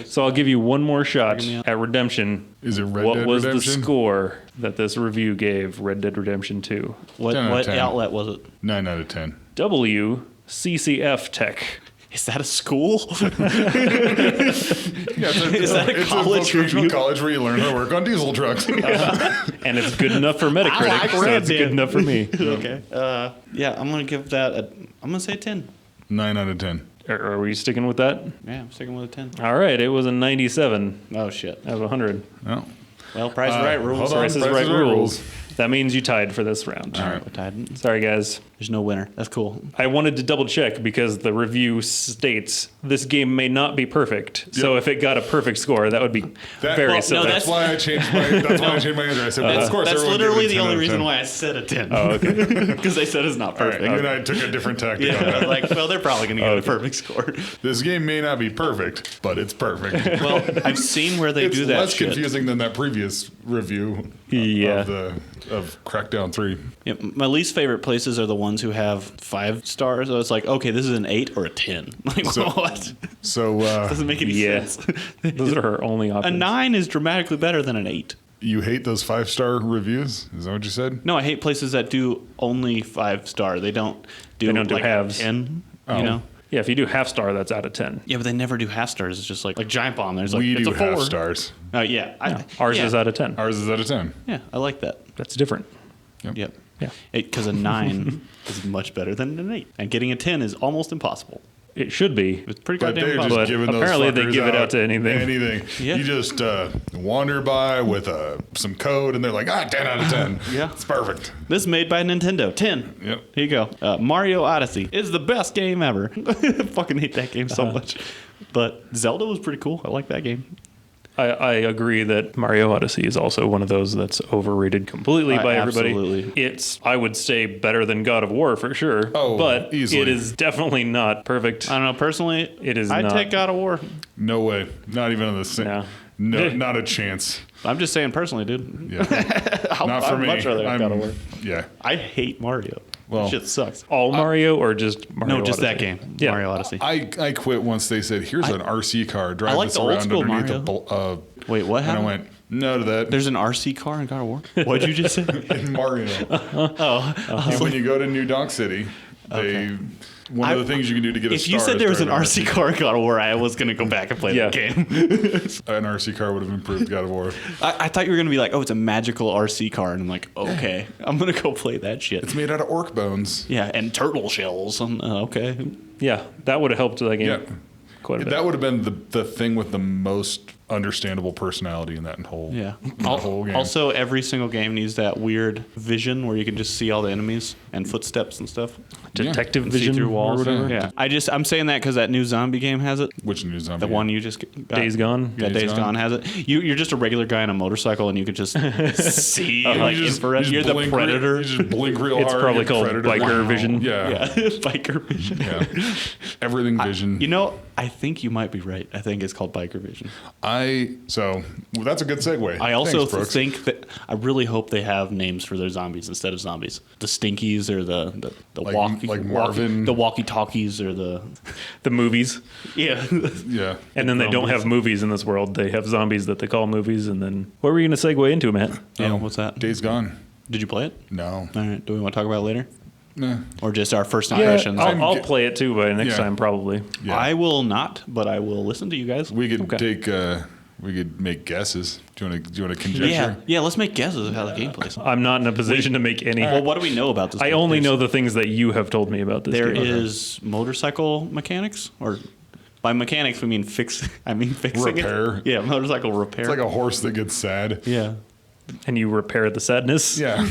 So I'll give you one more shot Figure me out. at Redemption. Is it Red What Dead was Redemption? the score that this review gave Red Dead Redemption 2? What 10 out of 10. outlet was it? 9 out of 10. WCCF Tech. Is that a school? Yeah, Is that a college it's a vocational review? college where you learn how to work on diesel trucks. And it's good enough for Metacritic, like so Red it's Dead. good enough for me. Okay. Yeah, I'm gonna give that I'm gonna say 10. 9 out of 10. Are we sticking with that? Yeah, I'm sticking with a 10. All right, it was a 97 Oh shit. out of 100. No. Well, Price is Right rules. hold on. Price is Price Right is Right rules. That means you tied for this round. All right, we're tied. Sorry, guys. There's no winner. That's cool. I wanted to double check because the review states this game may not be perfect. So if it got a perfect score, that would be very well, silly. That's why I changed my. That's why I changed my answer. I said, well, of course, That's everyone literally gave it the 10 only out of reason 10. why I said a 10. Oh, okay. Because they said it's not All right, perfect. you and I took a different tactic on Yeah, that. like, well, they're probably going to get a perfect score. This game may not be perfect, but it's perfect. Well, I've seen where they it's do that less shit. confusing than that previous review Yeah. of Crackdown 3. Yeah, my least favorite places are the ones who have 5 stars. So it's like, okay, this is an 8 or a 10. Like, So- what? So Doesn't make any Yeah. sense. Those are our only A options. 9 is dramatically better than an 8. you hate those 5-star reviews? Is that what you said? No, I hate places that do only 5 star. They don't do like halves. a 10. Oh. You know? Yeah, if you do half star, that's out of 10. Yeah, but they never do half stars. It's just like Giant Bomb. There's like We it's do a 4. half stars. Oh yeah, Ours yeah. is out of 10. Ours is out of 10. Yeah, I like that. That's different. Yep. Yeah. Because a 9 is much better than an 8, and getting a 10 is almost impossible. It should be. It's pretty But goddamn they're just impossible. But giving those apparently they fuckers give it out to anything. Anything. Yeah. You just wander by with some code, and they're like, 10 out of 10. Yeah. It's perfect. This is made by Nintendo. 10. Yep. Here you go. Mario Odyssey is the best game ever. I fucking hate that game so much. But Zelda was pretty cool. I like that game. I agree that Mario Odyssey is also one of those that's overrated completely by everybody. Absolutely. It's, I would say, better than God of War for sure. Oh, but easily. it is definitely not perfect. I don't know. Personally, It is I'd not. take God of War. No way. Not even on the same. No. No, not a chance. I'm just saying personally, dude. Yeah. Not for I'd me. much rather have God of War. Yeah. I hate Mario. Well, That shit sucks. All Mario or just Mario No, just that Odyssey? game. Yeah. Mario Odyssey. I quit once they said, here's an RC car. Drive like this the old around school underneath Mario. a Wait, what And I happened? went, no to that. There's an RC car in God of War? What'd you just say? in Mario. And when you go to New Donk City, they one of the things you can do to get a If star you said is there was an drive RC car in God of War, I was going to go back and play Yeah. that game. An RC car would have improved God of War. I thought you were going to be like, oh, it's a magical RC car. And I'm like, okay, I'm going to go play that shit. It's made out of orc bones. Yeah, and turtle shells. Okay. Yeah, that would have helped that game Yeah. quite a bit. That would have been the thing with the most understandable personality in that whole, Yeah. the whole game. Also, every single game needs that weird vision where you can just see all the enemies and footsteps and stuff. Detective And see Vision through or walls. whatever. Yeah. I'm saying that because that new zombie game has it. Which new zombie? The one you just got. Days Gone? Yeah, Days Days Gone. Gone has it. You're just a regular guy on a motorcycle and you can just see like You just- infrared. you You're just the blink predator. You just blink real It's hard. probably you're called predator. biker vision. Yeah. Yeah, biker vision. Yeah. Everything vision. You know, I think you might be right. I think it's called biker vision. Well, that's a good segue. I also Thanks, Brooks. think that I really hope they have names for their zombies instead of zombies. The Stinkies or the Like- walkie like Marvin. the walkie talkies or the The movies. Yeah. Yeah. And then they don't have movies in this world. They have zombies that they call movies. And then what were you going to segue into, Matt? Yeah, what's that? Days Gone. Did you play it? No. All right. Do we want to talk about it later? Nah. Or just our first impressions? I'll play it too by next Yeah. time, probably. Yeah. I will not, but I will listen to you guys. We could Okay. we could make guesses. Do you want to conjecture? Yeah, let's make guesses of how the game plays. I'm not in a position to make any. Well, what do we know about this? I game? only There's- know the things that you have told me about this There game. is motorcycle mechanics, or by mechanics we mean fixing Repair. it. Yeah, motorcycle repair. It's like a horse that gets sad. yeah. And you repair the sadness. Yeah.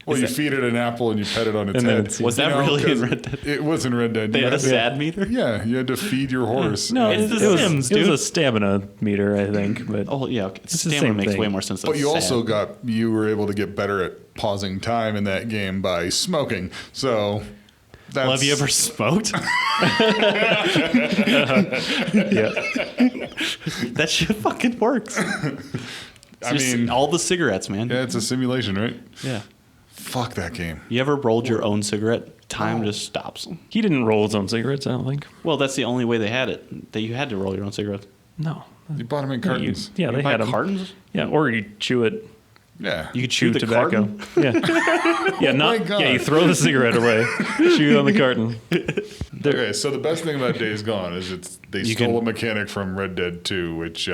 Well, you feed it an apple and you pet it on its And then head. it's- Was that really in Red Dead? It was in Red Dead. They You had a had to- sad meter. Yeah, you had to feed your horse. No, It's it, The it was, Sims, it was dude. a stamina meter, I think. But Oh yeah, okay. the Stamina same makes thing. way more sense. Than But you also sad. you were able to get better at pausing time in that game by smoking. So that's Well, have you ever smoked? yeah, That shit fucking works. I mean, all the cigarettes, man. yeah, it's a simulation, right? Yeah. Fuck that game. You ever rolled your own cigarette? Time just stops. he didn't roll his own cigarettes. I don't think. Well, that's the only way they had it. That you had to roll your own cigarettes. No. You bought them in You- cartons. yeah, You they buy had them. cartons. Yeah, or you chew it. Yeah. You could chew the tobacco. carton. Yeah, yeah, my not. God. Yeah, you throw the cigarette away, chew it on the carton. Okay, so the best thing about Days Gone is they You stole can- a mechanic from Red Dead 2, which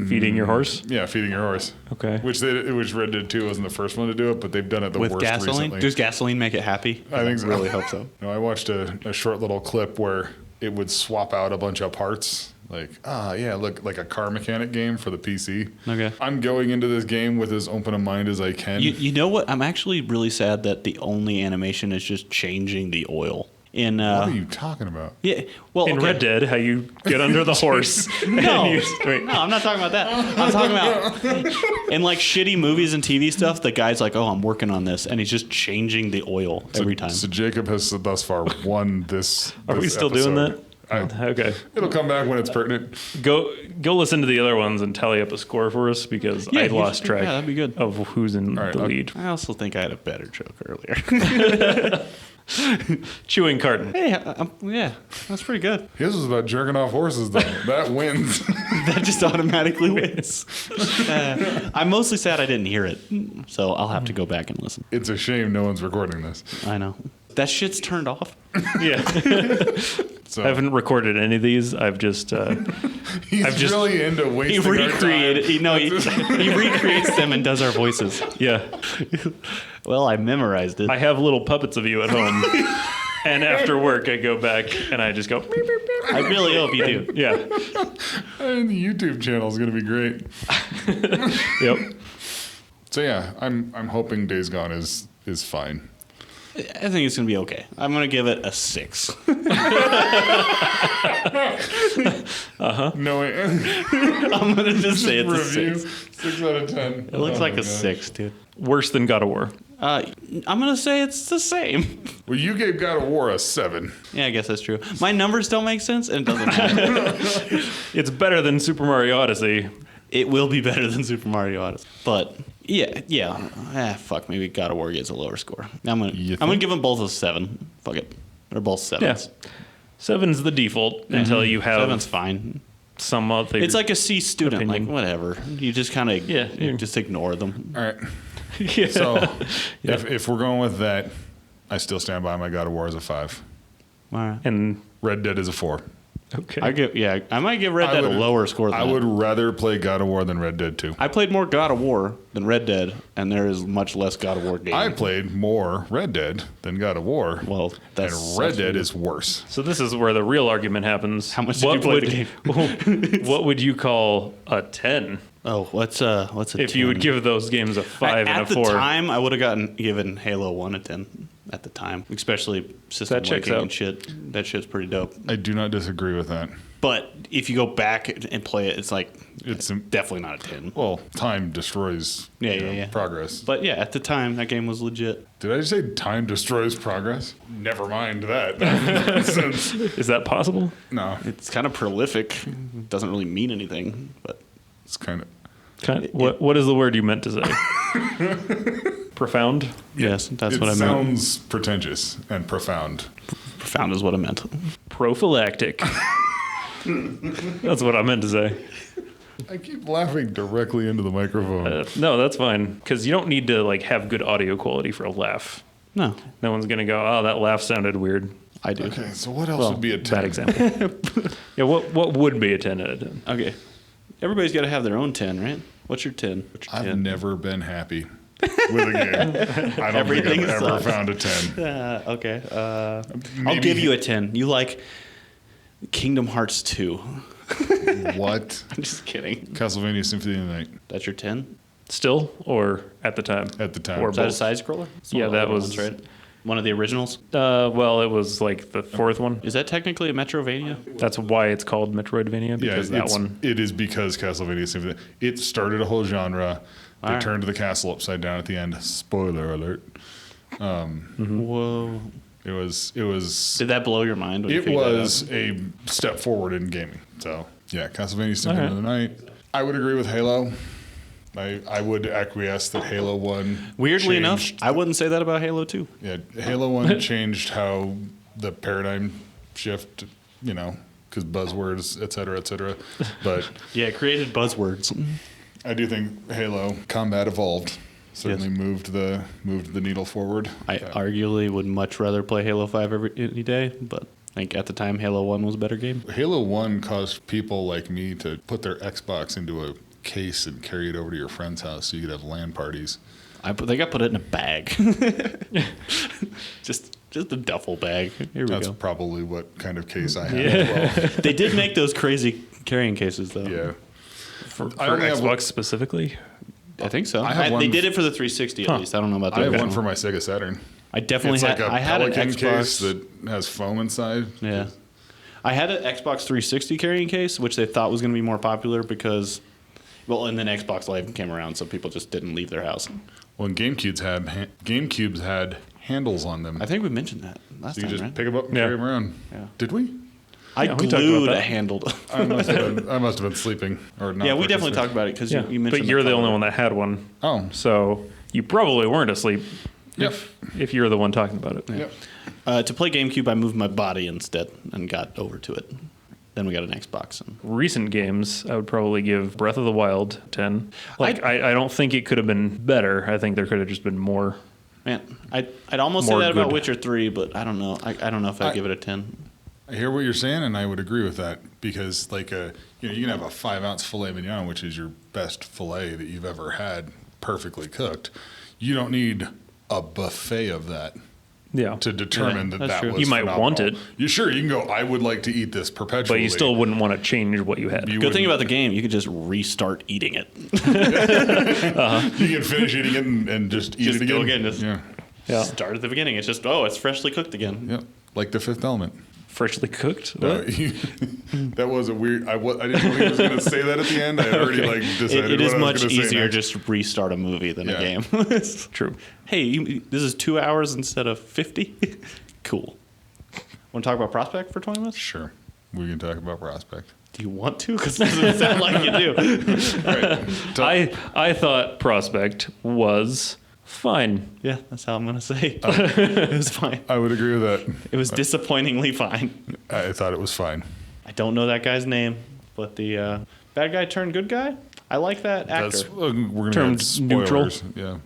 Feeding your horse. yeah, feeding your horse. Okay. Which Red Dead 2 wasn't the first one to do it, but they've done it the With worst gasoline? recently. Does gasoline make it happy? I think so. really hope so. No, I watched a short little clip where it would swap out a bunch of parts. Like, yeah, look, like a car mechanic game for the PC. Okay. I'm going into this game with as open a mind as I can. You know what? I'm actually really sad that the only animation is just changing the oil. In what are you talking about? yeah, well, In okay. Red Dead, how you get under the horse. No, and wait. no, I'm not talking about that. I'm talking about in like shitty movies and TV stuff. The guy's like, "Oh, I'm working on this," and he's just changing the oil every time. So Jacob has thus far won this. Are we this still doing episode. that? I- Okay. It'll come back when it's pertinent. Go listen to the other ones and tally up a score for us because I you lost should- track Yeah, that'd be good. of who's in All right, the I'll- lead. I also think I had a better joke earlier. Chewing carton. Hey, yeah, that's pretty good. His was about jerking off horses, though. That wins. That just automatically wins. I'm mostly sad I didn't hear it, so I'll have to go back and listen. It's a shame no one's recording this. I know. That shit's turned off. Yeah. So I haven't recorded any of these. I've just he's I've just- really into He wasting our recreated. time. He recreates them and does our voices. yeah. Well, I memorized it. I have little puppets of you at home. And after work I go back and I just go beep, beep, beep. I really hope you do. Yeah. And the YouTube channel is going to be great. Yep. So yeah, I'm hoping Days Gone is fine. I think it's gonna be okay. I'm gonna give it a 6. No, I'm gonna just say it's a review 6. 6 out of 10. It looks Oh like my a God. 6, dude. Worse than God of War. I'm gonna say it's the same. Well, you gave God of War a 7. Yeah, I guess that's true. My numbers don't make sense, and it doesn't matter. It's better than Super Mario Odyssey. It will be better than Super Mario Odyssey, but yeah. Fuck, maybe God of War gets a lower score. I'm gonna think? give them both a 7. Fuck it, they're both 7s. Yeah. 7's the default until you have 7's fine. some other. It's like a C student, opinion. like whatever. You just kind of Yeah, you just ignore them. All right. yeah. So if we're going with that, I still stand by my God of War as a 5. All right. and Red Dead is a 4. okay. I might give Red Dead a lower score than I that. would rather play God of War than Red Dead 2. I played more God of War than Red Dead, and there is much less God of War games. I played more Red Dead than God of War. Well, that's and Red Dead is worse. So this is where the real argument happens. How much did you play the game? What would you call a 10 Oh, what's a if you would 10? give those games a 5 and a 4? At the time, I would have given Halo 1 a 10 at the time, especially system That checks linking out. and shit. That shit's pretty dope. I do not disagree with that. But if you go back and play it, it's like It's definitely not a 10. well, time destroys Yeah. progress. But yeah, at the time, that game was legit. Did I just say time destroys progress? Never mind that. That makes no sense. Is that possible? No, It's kind of prolific. It doesn't really mean anything, but it's kind of. What is the word you meant to say? Profound? yes, that's It what I meant. sounds pretentious and profound. Profound is what I meant. prophylactic. That's what I meant to say. I keep laughing directly into the microphone. No, that's fine. Because you don't need to like have good audio quality for a laugh. No, No one's going to go, oh, that laugh sounded weird. I do. Okay, so what else would be a 10? Bad example. Yeah, what would be a 10 out of 10? Okay. Everybody's got to have their own 10, right? What's your 10? What's your I've 10? never been happy with a game. I don't Everything think I've ever sucks. found a 10. Okay. I'll Maybe- give you a 10. You like Kingdom Hearts 2. What? I'm just kidding. Castlevania Symphony of the Night That's your 10? Still or at the time? at the time. Or Is that a both. side scroller? Yeah, that was- right. One of the originals. Well, it was like the fourth one. Is that technically a Metrovania? That's why it's called Metroidvania, Yeah, because that it's- one. It is because Castlevania Symphony. It started a whole genre. They All right. turned the castle upside down at the end. Spoiler alert. Whoa. It was. Did that blow your mind? When you It figured that was a step forward in gaming. So yeah, Castlevania Symphony All of the Night. I would agree with Halo. I would acquiesce that Halo 1. out? Weirdly enough, changed- I wouldn't say that about Halo 2. Yeah, Halo 1 changed how the paradigm shift, because buzzwords, et cetera, et cetera. But Yeah, it created buzzwords. I do think Halo combat evolved. Certainly moved the needle forward. I arguably would much rather play Halo 5 any day, but I think at the time Halo 1 was a better game. Halo 1 caused people like me to put their Xbox into a case and carry it over to your friend's house so you could have LAN parties. I think I put it in a bag. just a duffel bag. Here we That's go. probably what kind of case I had as well. They did make those crazy carrying cases, though. Yeah. For I only have Xbox one- specifically? I think so. I have They one- did it for the 360 at least. I don't know about the I have other one for my Sega Saturn. I definitely It's had. like a I had an Pelican Xbox. case that has foam inside. Yeah. I had an Xbox 360 carrying case, which they thought was going to be more popular because, well, and then Xbox Live came around, so people just didn't leave their house. Well, and GameCubes had handles on them. I think we mentioned that last So you time, just right? pick them up and Yeah. carry them around. Yeah. Did we? I Yeah, we talked about glued that. a handle. I must have been sleeping or not. Yeah, we definitely participating. talked about it because Yeah. you mentioned. But you're the color. only one that had one. Oh, So you probably weren't asleep yep. if you're the one talking about it. Yep. To play GameCube, I moved my body instead and got over to it. Then we got an Xbox. And Recent games, I would probably give Breath of the Wild 10. I don't think it could have been better. I think there could have just been more. man, I'd almost say More that about good. Witcher 3, but I don't know. I don't know if I'd give it a 10. I hear what you're saying, and I would agree with that because, like, you can have a 5-ounce filet mignon, which is your best filet that you've ever had, perfectly cooked. You don't need a buffet of that Yeah. to determine Yeah, that that's true. was You might want phenomenal. You can go. I would like to eat this perpetually, But you still wouldn't want to change what you had. You Good thing wouldn't- about the game, you could just restart eating it. You can finish eating it and just eat Just it go again. again, just- Yeah. Yeah. Start at the beginning. It's just, it's freshly cooked again. Yep. Like the Fifth Element. Freshly cooked? That was a weird. I didn't know he was going to say that at the end. I had already like decided. It is what I was much gonna say easier next. just to restart a movie than Yeah. a game. True. Hey, this is 2 hours instead of 50? Cool. Want to talk about Prospect for 20 minutes? Sure, we can talk about Prospect. Do you want to? Because it doesn't sound like you do. Right. I thought Prospect was fine. Yeah, that's how I'm going to say. It was fine. I would agree with that. It was disappointingly fine. I thought it was fine. I don't know that guy's name, but the bad guy turned good guy. I like that actor. That's we're going to Termed have neutral. spoilers. Yeah.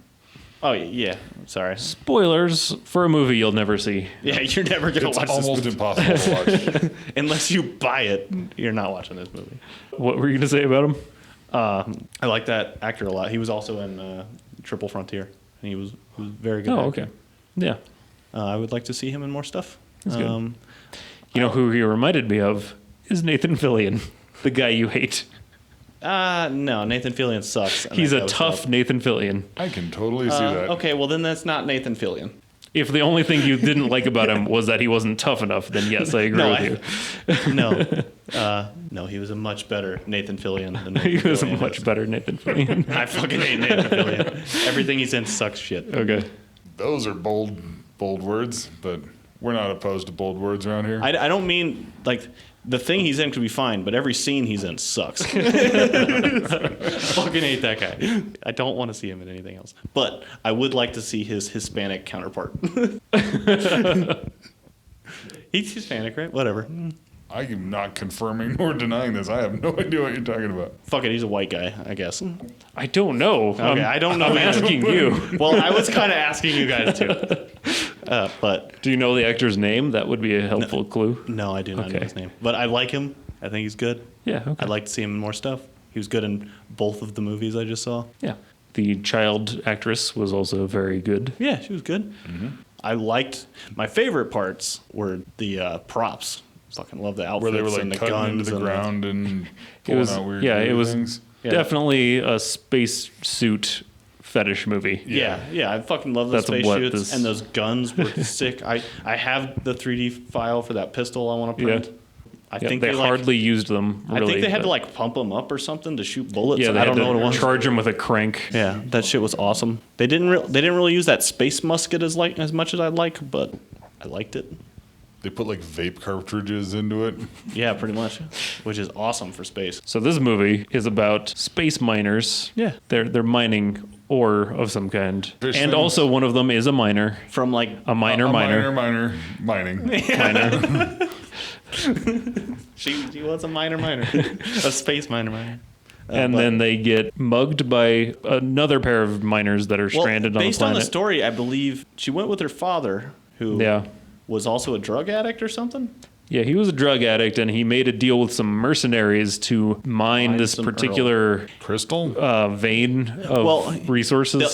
Oh, yeah. Sorry. Spoilers for a movie you'll never see. Yeah, you're never going It's to watch this almost movie. impossible to watch. Unless you buy it, you're not watching this movie. What were you going to say about him? I like that actor a lot. He was also in Triple Frontier, and he was very good. Oh, actor. okay. Yeah. I would like to see him in more stuff. That's good. You know who he reminded me of is Nathan Fillion, the guy you hate. No, Nathan Fillion sucks. and He's that a guy was tough dope. Nathan Fillion. I can totally see that. Okay, well then that's not Nathan Fillion. If the only thing you didn't like about him was that he wasn't tough enough, then yes, I agree with you. No, he was a much better Nathan Fillion than He Nathan was a Fillion much is. better Nathan Fillion. I fucking hate Nathan Fillion. Everything he's in sucks shit. Okay. Those are bold words, but we're not opposed to bold words around here. I don't mean like the thing he's in could be fine, but every scene he's in sucks. Fucking hate that guy. I don't want to see him in anything else. But I would like to see his Hispanic counterpart. He's Hispanic, right? Whatever. I am not confirming or denying this. I have no idea what you're talking about. Fuck it, he's a white guy, I guess. I don't know. Okay, I don't know. I'm either. asking you. Well, I was kind of asking you guys too. But Do you know the actor's name? That would be a helpful clue. no, I do not know Okay. his name. But I like him. I think he's good. Yeah. Okay. I'd like to see him in more stuff. He was good in both of the movies I just saw. Yeah. The child actress was also very good. Yeah, she was good. I liked, my favorite parts were the props. Fucking love the outfits Where they were like and the cutting guns into the and ground and It pulling was out weird it was things. Yeah. definitely a space suit fetish movie. Yeah, I fucking love the That's space what shoots this- and those guns were sick. I have the 3D file for that pistol I want to print. I Yeah, think they like, hardly used them. Really, I think they had to but- like pump them up or something to shoot bullets. Yeah, they I don't had know to what it was. charge them with a crank. Yeah, that shit was awesome. They didn't really use that space musket as much as I'd like, but I liked it. They put like vape cartridges into it. Yeah, pretty much, which is awesome for space. So this movie is about space miners. Yeah. They're mining ore of some kind, Fish and things. also one of them is a miner, From like a miner. Minor mining. she was a miner, a space miner. And But- then they get mugged by another pair of miners that are stranded on the based on planet. the story, I believe she went with her father, who Yeah. was also a drug addict or something. Yeah, he was a drug addict, and he made a deal with some mercenaries to mine Mine this some particular Crystal? vein of Well, resources. The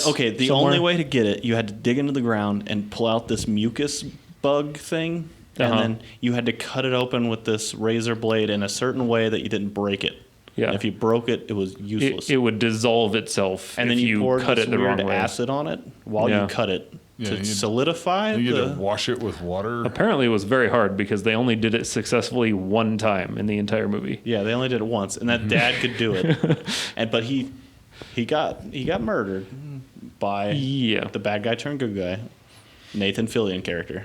somewhere. only way to get it, you had to dig into the ground and pull out this mucus bug thing, and Uh-huh. then you had to cut it open with this razor blade in a certain way that you didn't break it. Yeah. And if you broke it, it was useless. it would dissolve itself and if then you poured cut this it the weird wrong way. acid on it while Yeah. you cut it Yeah, to you'd- solidify You had the. to wash it with water. Apparently, it was very hard because they only did it successfully one time in the entire movie. Yeah, they only did it once, and that dad could do it, but he got murdered by Yeah. the bad guy turned good guy, Nathan Fillion character.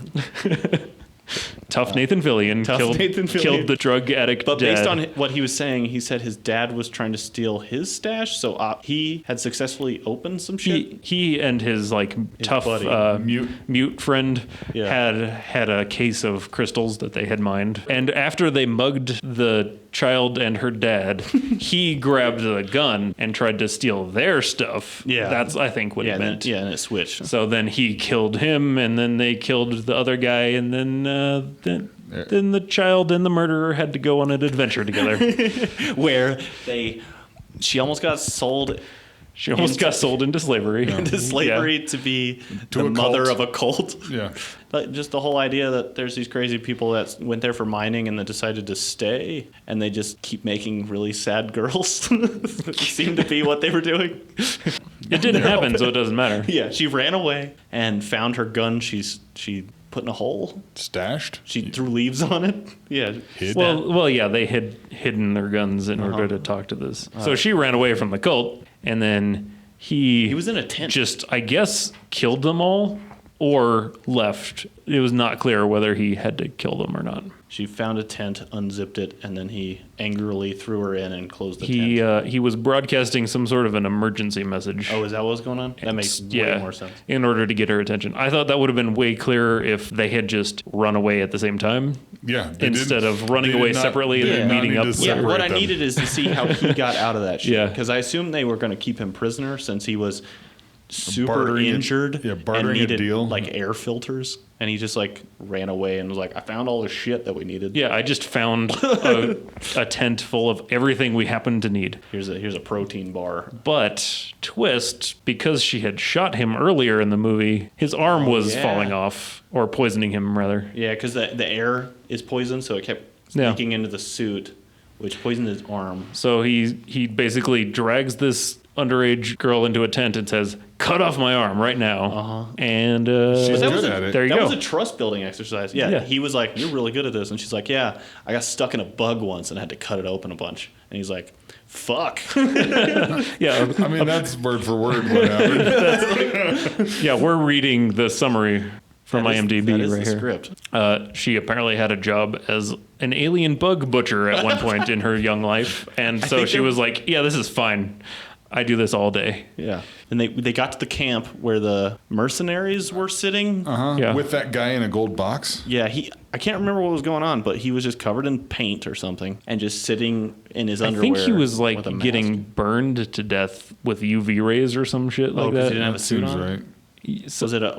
Tough Nathan Fillion, Tough killed, Nathan Fillion. killed the drug addict But dad. based on what he was saying, he said his dad was trying to steal his stash, so he had successfully opened some shit. he and his like tough buddy. mute friend Yeah. had a case of crystals that they had mined, and after they mugged the child and her dad, he grabbed the gun and tried to steal their stuff. Yeah. That's I think what yeah, it meant. and it switched. So then he killed him, and then they killed the other guy, and then the child and the murderer had to go on an adventure together. Where she almost got sold She almost got sold into slavery. into slavery to be To the a mother cult. of a cult. Yeah. Like, just the whole idea that there's these crazy people that went there for mining and then decided to stay, and they just keep making really sad girls. It seemed to be what they were doing. It didn't happen, so it doesn't matter. Yeah, she ran away and found her gun. She put in a hole. Stashed? She threw leaves on it. Yeah. Hid? Well, yeah, they had hidden their guns in order to talk to this. So she ran away from the cult, and then he was in a tent. Just, I guess, killed them all or left. It was not clear whether he had to kill them or not. She found a tent, unzipped it, and then he angrily threw her in and closed the tent. He was broadcasting some sort of an emergency message. Oh, is that what was going on? That makes way more sense. In order to get her attention. I thought that would have been way clearer if they had just run away at the same time. Yeah. they Instead did- of running they did away not- separately and they then did not meeting need up to with- Yeah, what I separate them. needed is to see how he got out of that shit. Yeah. Because I assumed they were going to keep him prisoner since he was super Bartering it- injured yeah, and bartering a needed deal. like air filters. And he just like ran away and was like, I found all the shit that we needed. Yeah, I just found a tent full of everything we happened to need. Here's a protein bar. But twist, because she had shot him earlier in the movie, his arm was yeah. falling off, or poisoning him rather. Yeah, because the air is poison, so it kept Yeah. leaking into the suit, which poisoned his arm. So he basically drags this underage girl into a tent and says, "Cut off my arm right now." Uh-huh. And She's That good was at it. there you that go. was a trust building exercise. Yeah, Yeah. he was like, "You're really good at this," and she's like, "Yeah, I got stuck in a bug once and I had to cut it open a bunch." And he's like, "Fuck." yeah, I mean, that's word for word what happened. yeah, we're reading the summary from That is- IMDb that is right the here. script. She apparently had a job as an alien bug butcher at one point in her young life, and so think she there- was like, "Yeah, this is fine. I do this all day. Yeah. And they got to the camp where the mercenaries were sitting. Yeah. With that guy in a gold box. Yeah, I can't remember what was going on, but he was just covered in paint or something and just sitting in his I underwear. think he was like with a mask. getting burned to death with UV rays or some shit like 'cause that. he didn't have a suit Seems on? right.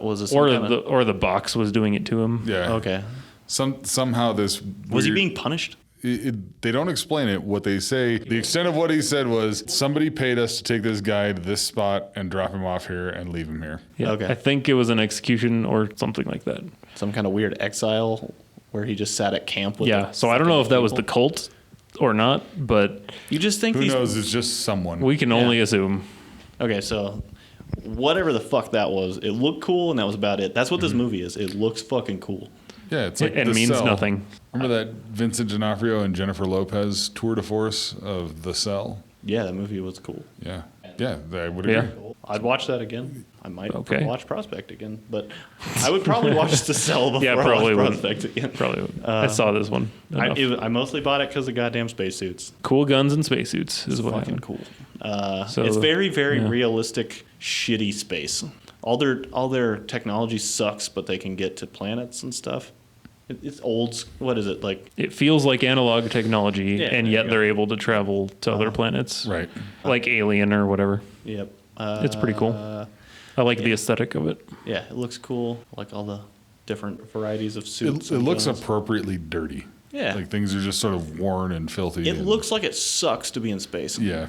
Was it Or some kind or the box was doing it to him. Yeah. Okay. Somehow this Was he weird- being punished? They don't explain it. What they say, the extent of what he said was, somebody paid us to take this guy to this spot and drop him off here and leave him here. Yeah. Okay. I think it was an execution or something like that. Some kind of weird exile where he just sat at camp with Yeah. the So I don't know if that was the people? cult or not, but You just think Who these knows? It's just someone. we can only assume. Okay, so whatever the fuck that was, it looked cool and that was about it. That's what this movie is. It looks fucking cool. Yeah, it's like It The means Cell. nothing. Remember that Vincent D'Onofrio and Jennifer Lopez tour de force of The Cell? Yeah, that movie was cool. Yeah. Yeah, I would agree. Yeah. I'd watch that again. I might Okay. watch Prospect again, but I would probably watch The Cell before Yeah, I probably watch wouldn't. Prospect again. Probably. I saw this one. enough. I mostly bought it because of goddamn spacesuits. Cool guns and spacesuits is what Fucking happened. cool. So, It's very, very yeah. realistic, shitty space. All their technology sucks, but they can get to planets and stuff. It's old. What is it like? It feels like analog technology, Yeah, and there yet you go. they're able to travel to other planets, Right. like Alien or whatever. Yep. It's pretty cool. I like the aesthetic of it. Yeah, it looks cool. I like all the different varieties of suits. It and looks guns. appropriately dirty. Yeah. Like things are just sort of worn and filthy. It and- looks like it sucks to be in space. Yeah.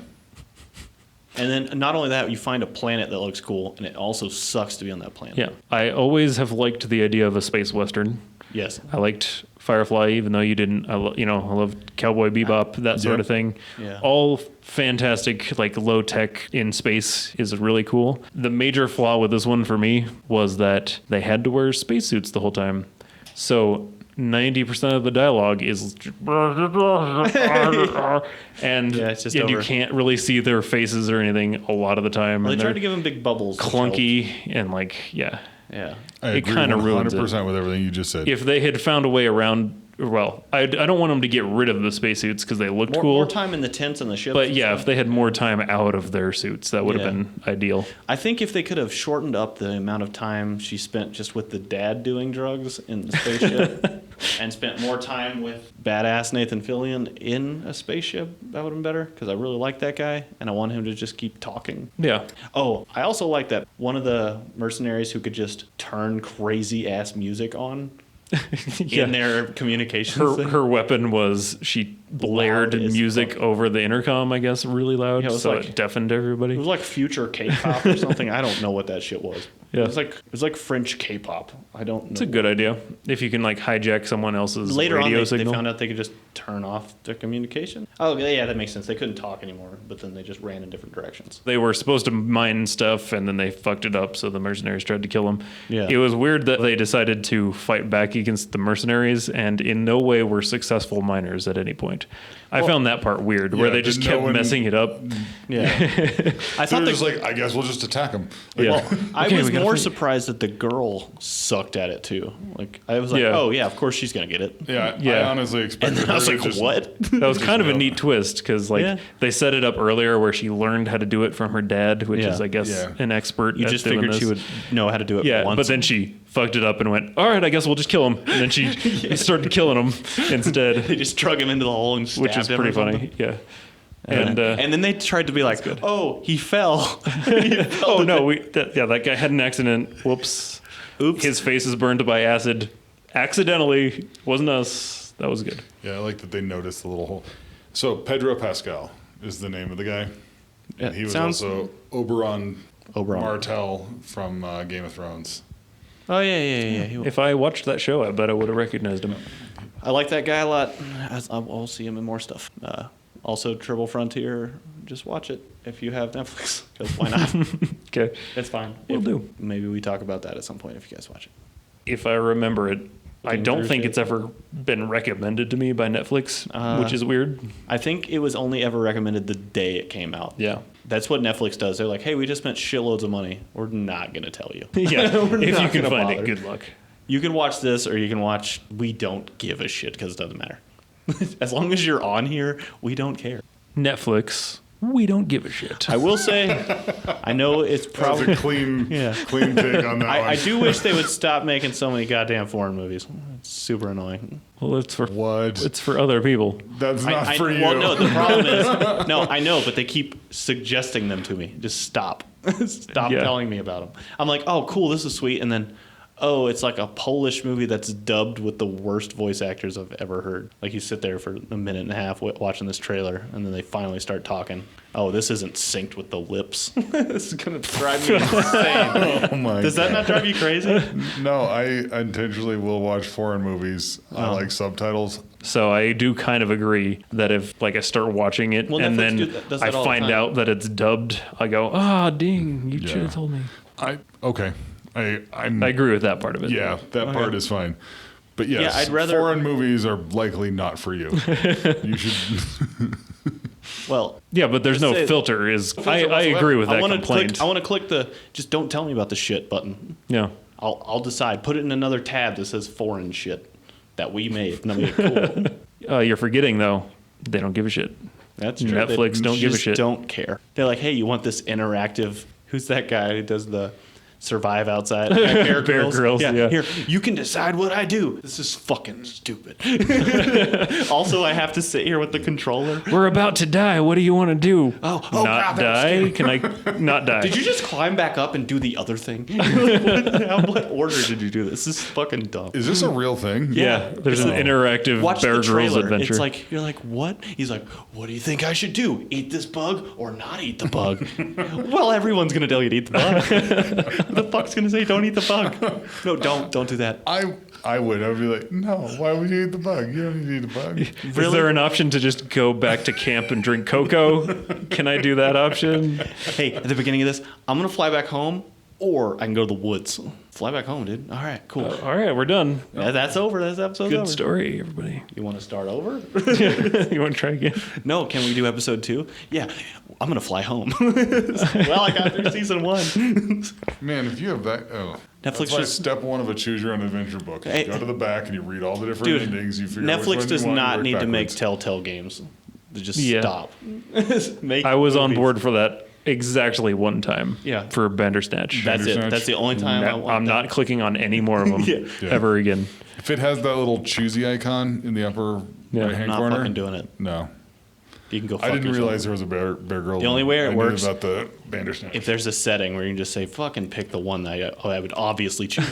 And then not only that, you find a planet that looks cool, and it also sucks to be on that planet. Yeah, I always have liked the idea of a space western. Yes. I liked Firefly, even though you didn't. I loved Cowboy Bebop, that sort Yep. of thing. Yeah. All fantastic, like low tech in space is really cool. The major flaw with this one for me was that they had to wear spacesuits the whole time. So 90% of the dialogue is and, Yeah, it's just and you over. can't really see their faces or anything a lot of the time. Well, they and tried they're to give him big bubbles. which clunky and like, yeah. helped. Yeah. I It agree kinda ruins it. 100% with everything you just said. If they had found a way around, well, I don't want them to get rid of the spacesuits because they looked cool. More time in the tents and the ships. But and yeah, stuff. if they had more time out of their suits, that would have Yeah. been ideal. I think if they could have shortened up the amount of time she spent just with the dad doing drugs in the spaceship and spent more time with badass Nathan Fillion in a spaceship, that would have been better because I really like that guy and I want him to just keep talking. Yeah. Oh, I also like that one of the mercenaries who could just turn crazy ass music on in their communications thing. Her weapon was she blared Loud as music fuck. over the intercom, I guess, really loud, Yeah, it was so like- it deafened It everybody. was like future K-pop or something. I don't know what that shit was. Yeah. It was like French K-pop. I don't know. It's a good idea if you can like hijack someone else's Later on, radio they signal. found out they could just turn off their communication. Oh, yeah, that makes sense. They couldn't talk anymore, but then they just ran in different directions. They were supposed to mine stuff and then they fucked it up, so the mercenaries tried to kill them. Yeah. It was weird that they decided to fight back against the mercenaries and in no way were successful miners at any point. I found that part weird, where Yeah, they just did no kept one- messing it up. Yeah. I They're thought just like, I guess we'll just attack them. Like, Yeah. I Okay, was we gotta more fight. surprised that the girl sucked at it too. Like I was like, Yeah. oh yeah, of course she's gonna get it. Yeah, Yeah. I honestly expected And I was her like, to just, what? That was kind of a no. neat twist because, like, Yeah. they set it up earlier where she learned how to do it from her dad, which Yeah. is, I guess, Yeah. an expert. You at just doing figured this. she would know how to do it. Yeah, once. but then she fucked it up and went, "All right, I guess we'll just kill him." And then she started killing him they instead, just drug him into the hole and stabbed which is him or pretty funny. something. Yeah. And And then they tried to be like, oh, he fell. He fell oh to no, that guy had an accident. Whoops. Oops. His face is burned by acid. Accidentally, wasn't us. That was good. Yeah, I like that they noticed the little hole. So Pedro Pascal is the name of the guy. Yeah, And he was sounds- also Oberon Oberon. Martell from Game of Thrones. Oh yeah. If I watched that show, I bet I would have recognized him. I like that guy a lot. I'll see him in more stuff. Also, Triple Frontier. Just watch it if you have Netflix. 'Cause why not? Okay. It's fine. Will do. Maybe we talk about that at some point if you guys watch it. If I remember it, I King don't think Thursday. it's ever been recommended to me by Netflix, which is weird. I think it was only ever recommended the day it came out. Yeah. That's what Netflix does. They're like, hey, we just spent shitloads of money. We're not going to tell you. Yeah. We're If you not can gonna find bother. it, good luck. You can watch this or you can watch We Don't Give a Shit because it doesn't matter. As long as you're on here, we don't care. Netflix we don't give a shit. I will say, I know it's That was probably. a clean Yeah. take on that one. I do wish they would stop making so many goddamn foreign movies. It's super annoying. Well, it's for What? It's for other people. That's not for you. Well, no, the problem is, no, I know, but they keep suggesting them to me. Just stop. Stop Yeah. telling me about them. I'm like, oh, cool, this is sweet. And then, oh, it's like a Polish movie that's dubbed with the worst voice actors I've ever heard. Like you sit there for a minute and a half watching this trailer, and then they finally start talking. Oh, this isn't synced with the lips. This is going to drive me insane. Oh my Does that God. not drive you crazy? No, I intentionally will watch foreign movies. I like subtitles. So I do kind of agree that if like I start watching it Well, and Netflix then does I that all the find time. out that it's dubbed, I go, ding, you should have told me. Okay. I'm I agree with that part of it. Yeah, that part is fine. But yes, Yeah, I'd rather- foreign movies are likely not for you. You should. Well, Yeah, but there's no Say- filter. I whatsoever. agree with that I wanna complaint. I want to click the just don't tell me about the shit button. Yeah. I'll decide. Put it in another tab that says foreign shit that we made. And I'll be like, cool. You're forgetting though, they don't give a shit. That's true. Netflix They don't give a just shit. Don't care. They're like, hey, you want this interactive? Who's that guy who does the survive outside? Bear Grylls, yeah. Here, you can decide what I do. This is fucking stupid. Also, I have to sit here with the controller. We're about to die. What do you want to do? Oh, not crap, that was die? scary. Can I not die? Did you just climb back up and do the other thing? What order did you do this? This is fucking dumb. Is this a real thing? Yeah, there's an interactive Watch Bear the Grylls trailer. adventure. It's like you're like, what? He's like, what do you think I should do? Eat this bug or not eat the bug? Well, everyone's gonna tell you to eat the bug. Who the fuck's gonna say don't eat the bug? No, don't do that. I would. I would be like, no. Why would you eat the bug? You don't need to eat the bug. Is there an option to just go back to camp and drink cocoa? Can I do that option? Hey, at the beginning of this, I'm gonna fly back home, or I can go to the woods. Fly back home, dude. All right, cool. All right, we're done. That's over. That's episode Good over. story, everybody. You want to start over? You want to try again? No. Can we do episode 2? Yeah. I'm gonna fly home. Well, I got through season 1. Man, if you have that, that's Netflix like just- step 1 of a choose your own adventure book. You Hey, go to the back and you read all the different Dude, endings. You figure out which Netflix one does you want, not work need to make backwards. Telltale games. To just Yeah. stop. Make I was on movies. board for that exactly one time. Yeah. For Bandersnatch. That's it. Bandersnatch. That's the only time I want I'm that. not clicking on any more of them Yeah. ever again. If it has that little choosy icon in the upper Yeah. right-hand Not corner, fucking doing it. no. You can go. I Fuck didn't yourself. realize there was a Bear Grylls. The only one. way it I works- knew about the Bandersnatch. If there's a setting where you can just say, "Fucking pick the one that I would obviously choose,"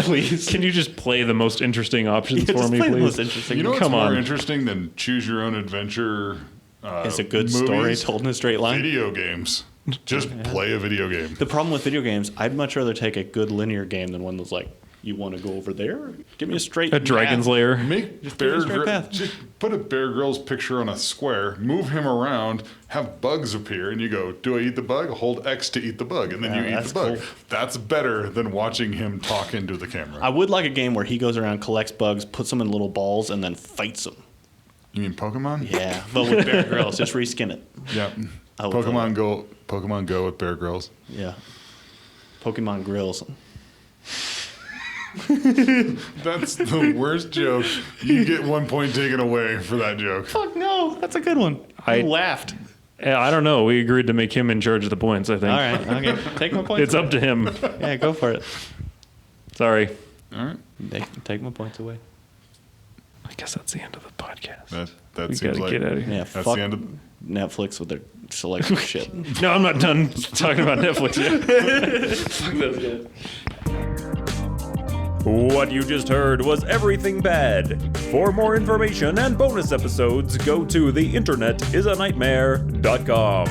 please. Can you just play the most interesting options Yeah, for just me, play the please? most interesting. you know what's Come more on. interesting than choose your own adventure? It's a good story movies? told in a straight line. Video games. Just play a video game. The problem with video games, I'd much rather take a good linear game than one that's like, you want to go over there? Give me a straight A Dragon's path. Lair. Make Just Bear give me a straight Grylls. path. Just put a Bear Grylls picture on a square, move him around, have bugs appear, and you go, "Do I eat the bug?" Hold X to eat the bug, and then Yeah, you eat that's the bug. cool. That's better than watching him talk into the camera. I would like a game where he goes around, collects bugs, puts them in little balls, and then fights them. You mean Pokemon? Yeah, but with Bear Grylls, just reskin it. Yeah. I would play Pokemon Go. Pokemon Go with Bear Grylls. Yeah. Pokemon Grills. That's the worst joke. You get 1 point taken away for that joke. Fuck no, that's a good one. I- I laughed. I don't know. We agreed to make him in charge of the points, I think. All right, okay. Take my points. It's up to him. Yeah, go for it. Sorry. All right. Take my points away. I guess that's the end of the podcast. That We seems gotta like get out of here. Yeah, that's fuck the end of. Netflix with their selection shit. No, I'm not done talking about Netflix yet. What you just heard was Everything Bad. For more information and bonus episodes, go to theinternetisAnightmare.com.